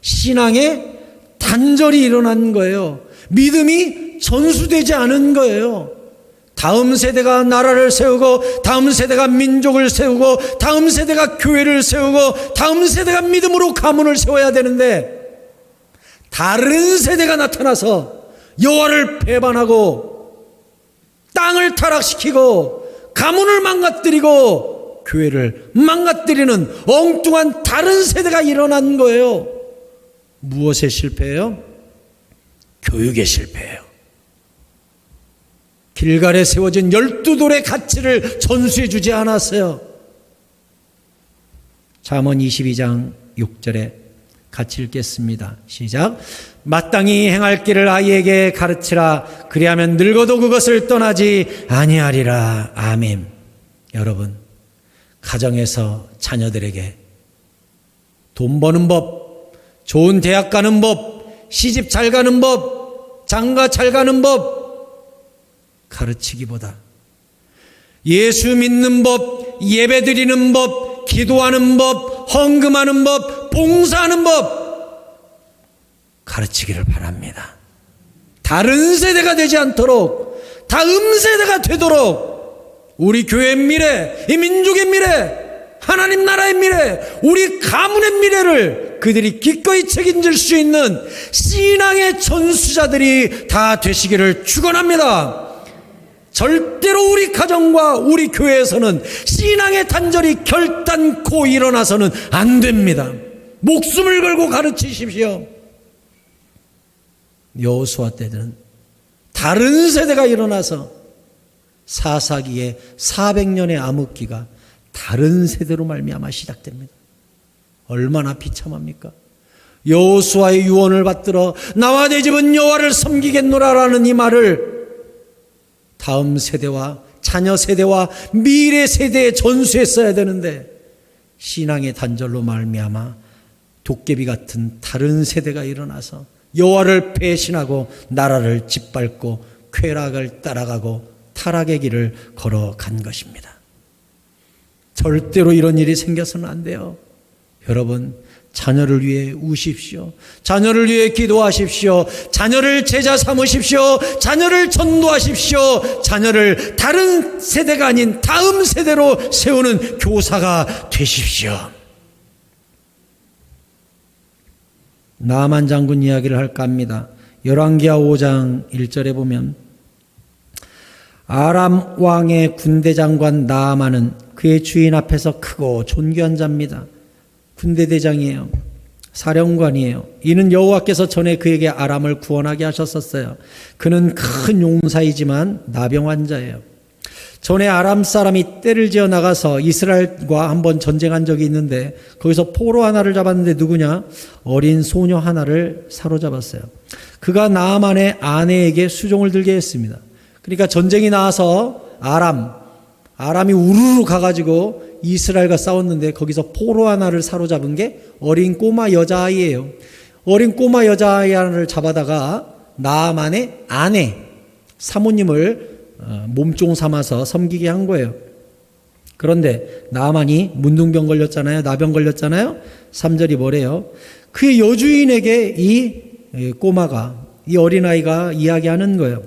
신앙에 단절이 일어난 거예요. 믿음이 전수되지 않은 거예요. 다음 세대가 나라를 세우고 다음 세대가 민족을 세우고 다음 세대가 교회를 세우고 다음 세대가 믿음으로 가문을 세워야 되는데 다른 세대가 나타나서 여호와를 배반하고 땅을 타락시키고 가문을 망가뜨리고 교회를 망가뜨리는 엉뚱한 다른 세대가 일어난 거예요. 무엇에 실패해요? 교육에 실패해요. 길갈에 세워진 12돌의 가치를 전수해 주지 않았어요. 잠언 22장 6절에 같이 읽겠습니다. 시작. 마땅히 행할 길을 아이에게 가르치라. 그리하면 늙어도 그것을 떠나지 아니하리라. 아멘. 여러분, 가정에서 자녀들에게 돈 버는 법, 좋은 대학 가는 법, 시집 잘 가는 법, 장가 잘 가는 법 가르치기보다 예수 믿는 법, 예배 드리는 법, 기도하는 법, 헌금하는 법, 봉사하는 법 가르치기를 바랍니다. 다른 세대가 되지 않도록 다음 세대가 되도록 우리 교회의 미래, 이 민족의 미래, 하나님 나라의 미래, 우리 가문의 미래를 그들이 기꺼이 책임질 수 있는 신앙의 전수자들이 다 되시기를 축원합니다. 절대로 우리 가정과 우리 교회에서는 신앙의 단절이 결단코 일어나서는 안 됩니다. 목숨을 걸고 가르치십시오. 여호수아 때는 다른 세대가 일어나서 사사기에 400년의 암흑기가 다른 세대로 말미암아 시작됩니다. 얼마나 비참합니까? 여호수아의 유언을 받들어 나와 내 집은 여호와를 섬기겠노라라는 이 말을 다음 세대와 자녀 세대와 미래 세대에 전수했어야 되는데 신앙의 단절로 말미암아 도깨비 같은 다른 세대가 일어나서 여호와를 배신하고 나라를 짓밟고 쾌락을 따라가고 타락의 길을 걸어간 것입니다. 절대로 이런 일이 생겨서는 안 돼요. 여러분, 자녀를 위해 우십시오. 자녀를 위해 기도하십시오. 자녀를 제자 삼으십시오. 자녀를 전도하십시오. 자녀를 다른 세대가 아닌 다음 세대로 세우는 교사가 되십시오. 나만 장군 이야기를 할까 합니다. 열왕기하 5장 1절에 보면 아람 왕의 군대 장관 나아만은 그의 주인 앞에서 크고 존귀한 자입니다. 군대 대장이에요. 사령관이에요. 이는 여호와께서 전에 그에게 아람을 구원하게 하셨었어요. 그는 큰 용사이지만 나병 환자예요. 전에 아람 사람이 떼를 지어 나가서 이스라엘과 한번 전쟁한 적이 있는데 거기서 포로 하나를 잡았는데 누구냐? 어린 소녀 하나를 사로잡았어요. 그가 나아만의 아내에게 수종을 들게 했습니다. 그러니까 전쟁이 나와서 아람이 우르르 가가지고 이스라엘과 싸웠는데 거기서 포로 하나를 사로잡은 게 어린 꼬마 여자아이예요. 어린 꼬마 여자아이 하나를 잡아다가 나아만의 아내 사모님을 몸종 삼아서 섬기게 한 거예요. 그런데 나아만이 문둥병 걸렸잖아요. 나병 걸렸잖아요. 3절이 뭐래요? 그의 여주인에게 이 꼬마가, 이 어린아이가 이야기하는 거예요.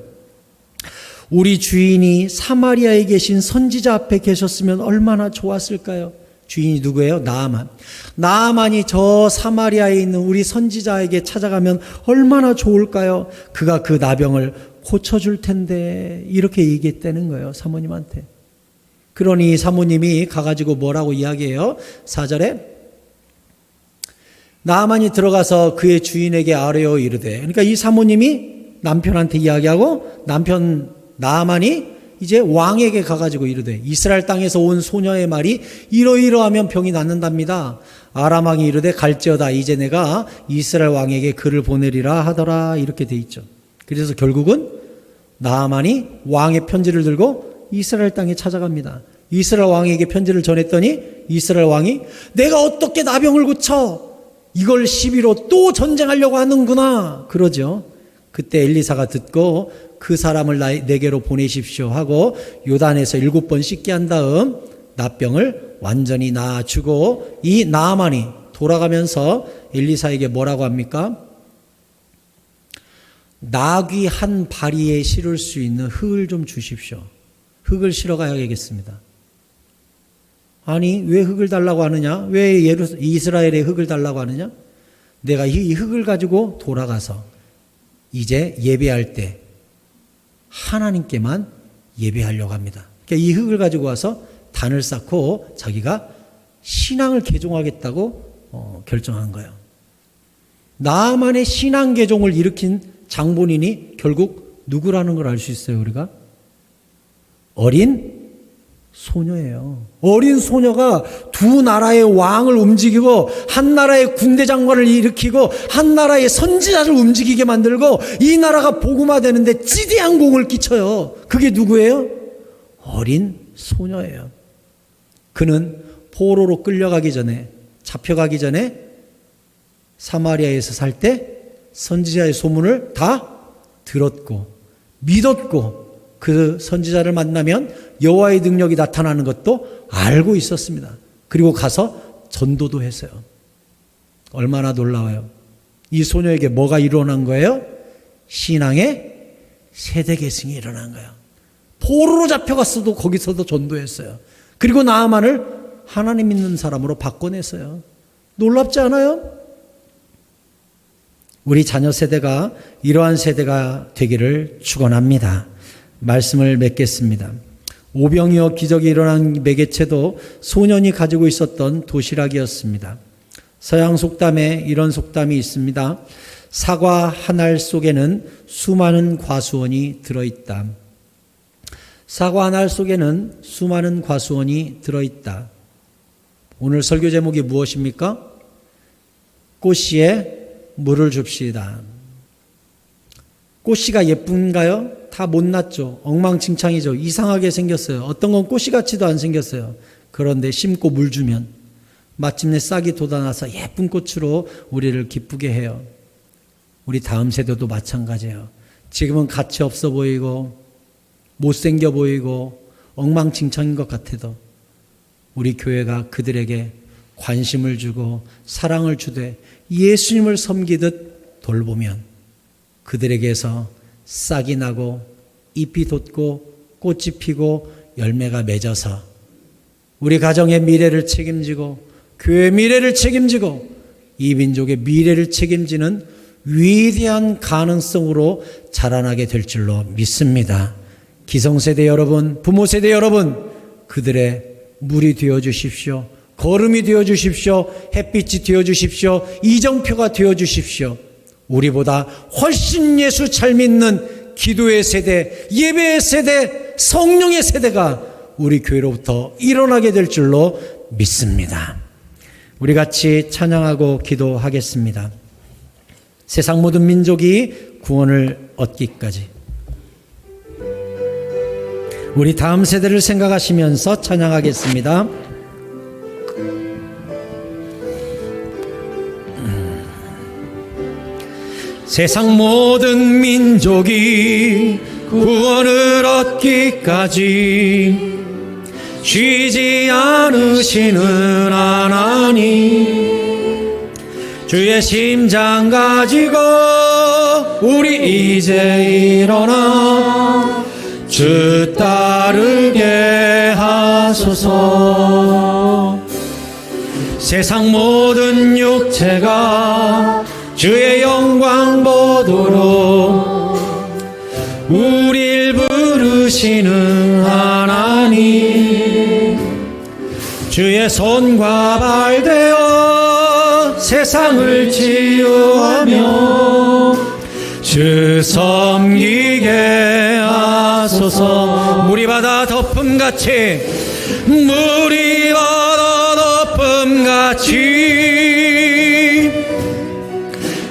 우리 주인이 사마리아에 계신 선지자 앞에 계셨으면 얼마나 좋았을까요? 주인이 누구예요? 나아만. 나아만이 저 사마리아에 있는 우리 선지자에게 찾아가면 얼마나 좋을까요? 그가 그 나병을 고쳐줄 텐데, 이렇게 얘기했다는 거예요, 사모님한테. 그러니 사모님이 가가지고 뭐라고 이야기해요? 4절에 나아만이 들어가서 그의 주인에게 아뢰어 이르되, 그러니까 이 사모님이 남편한테 이야기하고 나아만이 이제 왕에게 가가지고 이르되, 이스라엘 땅에서 온 소녀의 말이 이러이러하면 병이 낫는답니다. 아람 왕이 이르되 갈지어다, 이제 내가 이스라엘 왕에게 글을 보내리라 하더라, 이렇게 돼 있죠. 그래서 결국은 나아만이 왕의 편지를 들고 이스라엘 땅에 찾아갑니다. 이스라엘 왕에게 편지를 전했더니 이스라엘 왕이 내가 어떻게 나병을 고쳐? 이걸 시비로 또 전쟁하려고 하는구나, 그러죠. 그때 엘리사가 듣고 그 사람을 내게로 보내십시오 하고 요단에서 7번 씻게 한 다음 나병을 완전히 나아주고, 이 나아만이 돌아가면서 엘리사에게 뭐라고 합니까? 나귀 한 바리에 실을 수 있는 흙을 좀 주십시오. 흙을 실어 가야겠습니다. 아니, 왜 흙을 달라고 하느냐? 왜 이스라엘에 흙을 달라고 하느냐? 내가 이 흙을 가지고 돌아가서 이제 예배할 때 하나님께만 예배하려고 합니다. 그러니까 이 흙을 가지고 와서 단을 쌓고 자기가 신앙을 개종하겠다고 결정한 거예요. 나만의 신앙 개종을 일으킨 장본인이 결국 누구라는 걸 알 수 있어요, 우리가? 어린 소녀예요. 어린 소녀가 두 나라의 왕을 움직이고 한 나라의 군대 장관을 일으키고 한 나라의 선지자를 움직이게 만들고 이 나라가 복음화되는데 지대한 공을 끼쳐요. 그게 누구예요? 어린 소녀예요. 그는 포로로 끌려가기 전에, 잡혀가기 전에 사마리아에서 살 때 선지자의 소문을 다 들었고 믿었고, 그 선지자를 만나면 여호와의 능력이 나타나는 것도 알고 있었습니다. 그리고 가서 전도도 했어요. 얼마나 놀라워요. 이 소녀에게 뭐가 일어난 거예요? 신앙의 세대 계승이 일어난 거예요. 포로로 잡혀갔어도 거기서도 전도했어요. 그리고 나아만을 하나님 믿는 사람으로 바꿔냈어요. 놀랍지 않아요? 우리 자녀 세대가 이러한 세대가 되기를 축원합니다. 말씀을 맺겠습니다. 오병이어 기적이 일어난 매개체도 소년이 가지고 있었던 도시락이었습니다. 서양 속담에 이런 속담이 있습니다. 사과 한 알 속에는 수많은 과수원이 들어있다. 사과 한 알 속에는 수많은 과수원이 들어있다. 오늘 설교 제목이 무엇입니까? 꽃씨에 물을 줍시다. 꽃씨가 예쁜가요? 다 못났죠. 엉망진창이죠. 이상하게 생겼어요. 어떤 건 꽃씨 같지도 안 생겼어요. 그런데 심고 물 주면 마침내 싹이 돋아나서 예쁜 꽃으로 우리를 기쁘게 해요. 우리 다음 세대도 마찬가지예요. 지금은 가치 없어 보이고 못생겨 보이고 엉망진창인 것 같아도 우리 교회가 그들에게 관심을 주고 사랑을 주되 예수님을 섬기듯 돌보면 그들에게서 싹이 나고 잎이 돋고 꽃이 피고 열매가 맺어서 우리 가정의 미래를 책임지고 교회의 미래를 책임지고 이 민족의 미래를 책임지는 위대한 가능성으로 자라나게 될 줄로 믿습니다. 기성세대 여러분, 부모세대 여러분, 그들의 물이 되어주십시오. 걸음이 되어주십시오. 햇빛이 되어주십시오. 이정표가 되어주십시오. 우리보다 훨씬 예수 잘 믿는 기도의 세대, 예배의 세대, 성령의 세대가 우리 교회로부터 일어나게 될 줄로 믿습니다. 우리 같이 찬양하고 기도하겠습니다. 세상 모든 민족이 구원을 얻기까지. 우리 다음 세대를 생각하시면서 찬양하겠습니다. 세상 모든 민족이 구원을 얻기까지 쉬지 않으시는 하나님, 주의 심장 가지고 우리 이제 일어나 주 따르게 하소서. 세상 모든 육체가 주의 영광 보도록 우릴 부르시는 하나님, 주의 손과 발 되어 세상을 치유하며 주 섬기게 하소서. 물이 바다 덮음같이, 물이 바다 덮음같이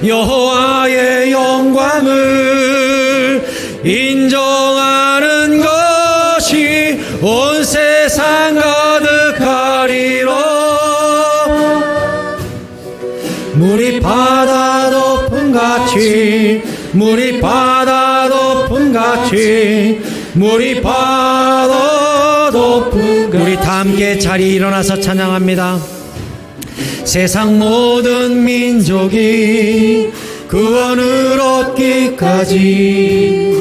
여호와의 영광을 인정하는 것이 온 세상 가득하리라. 물이 바다 덮음같이, 물이 바다 덮음같이, 물이 바다 덮음같이. 우리 다 함께 자리에 일어나서 찬양합니다. 세상 모든 민족이 구원을 얻기까지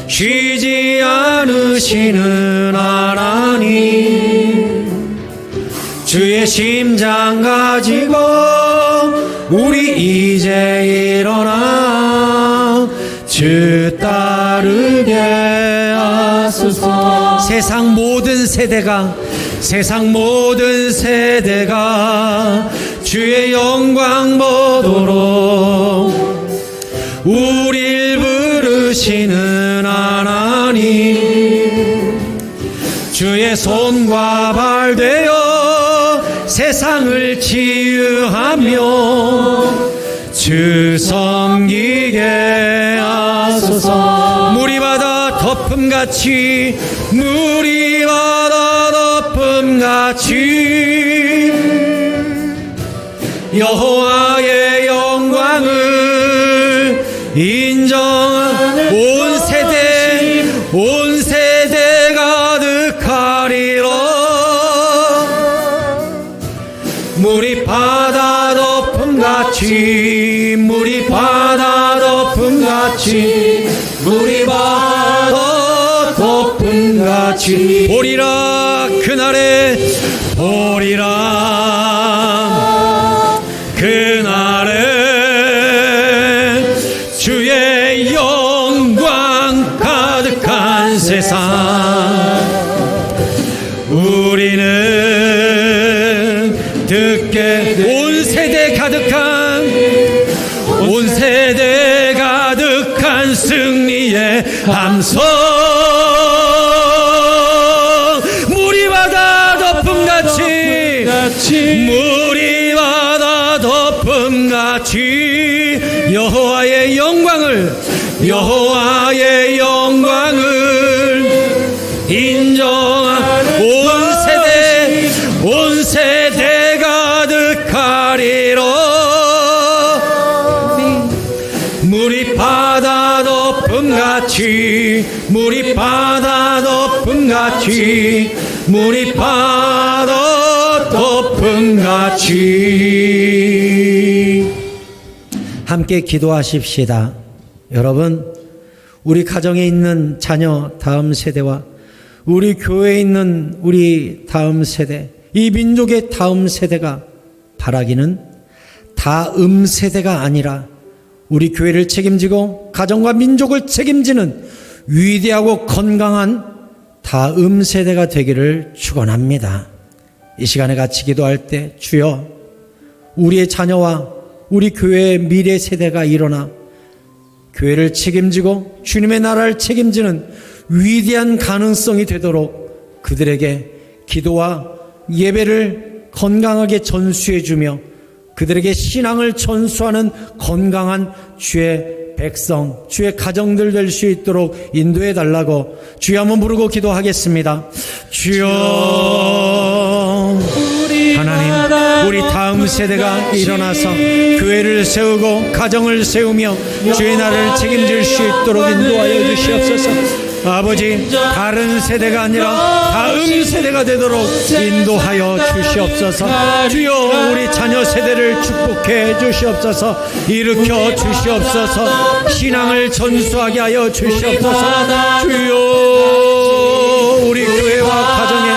쉬지 않으시는 하나님, 주의 심장 가지고 우리 이제 일어나 주 따르게 하소서. 세상 모든 세대가, 세상 모든 세대가 주의 영광 보도록 우릴 부르시는 하나님, 주의 손과 발 되어 세상을 치유하며 주 섬기게 하소서. 물이 바다 덮음같이, 물이 바다 덮음같이 여호와의 영광을 인정하는 온 세대, 온 세대 가득하리라. 물이 바다 덮음같이, 물이 바다 덮음같이, 물이 바다 덮음같이 보리라. 그날에 보리라. 그날에 주의 영광 가득한 세상 우리는 듣게 온 세대 가득한 승리의 함성 물이 바다 덮음같이 여호와의 영광을 인정한 온 세대 가득하리로 물이 바다 덮음같이 함께 기도하십시다. 여러분, 우리 가정에 있는 자녀 다음 세대와 우리 교회에 있는 우리 다음 세대, 이 민족의 다음 세대가 바라기는 다음 세대가 아니라 우리 교회를 책임지고 가정과 민족을 책임지는 위대하고 건강한 다음 세대가 되기를 축원합니다. 이 시간에 같이 기도할 때 주여 우리의 자녀와 우리 교회의 미래 세대가 일어나 교회를 책임지고 주님의 나라를 책임지는 위대한 가능성이 되도록 그들에게 기도와 예배를 건강하게 전수해주며 그들에게 신앙을 전수하는 건강한 주의 백성, 주의 가정들 될 수 있도록 인도해 달라고 주여 한번 부르고 기도하겠습니다. 주여 하나님, 우리 다음 세대가 일어나서 교회를 세우고 가정을 세우며 주의 나라를 책임질 수 있도록 인도하여 주시옵소서. 아버지, 다른 세대가 아니라 다음 세대가 되도록 인도하여 주시옵소서. 주여 우리 자녀 세대를 축복해 주시옵소서. 일으켜 주시옵소서. 신앙을 전수하게 하여 주시옵소서. 주여 우리 교회와 가정에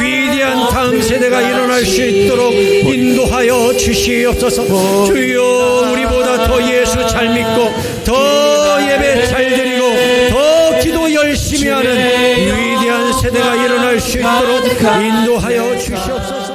위대한 다음 세대가 일어날 수 있도록 인도하여 주시옵소서. 주여 우리보다 더 예수 잘 믿고 더 예배 잘 드리고 더 기도 열심히 하는 위대한 세대가 일어날 수 있도록 인도하여 주시옵소서.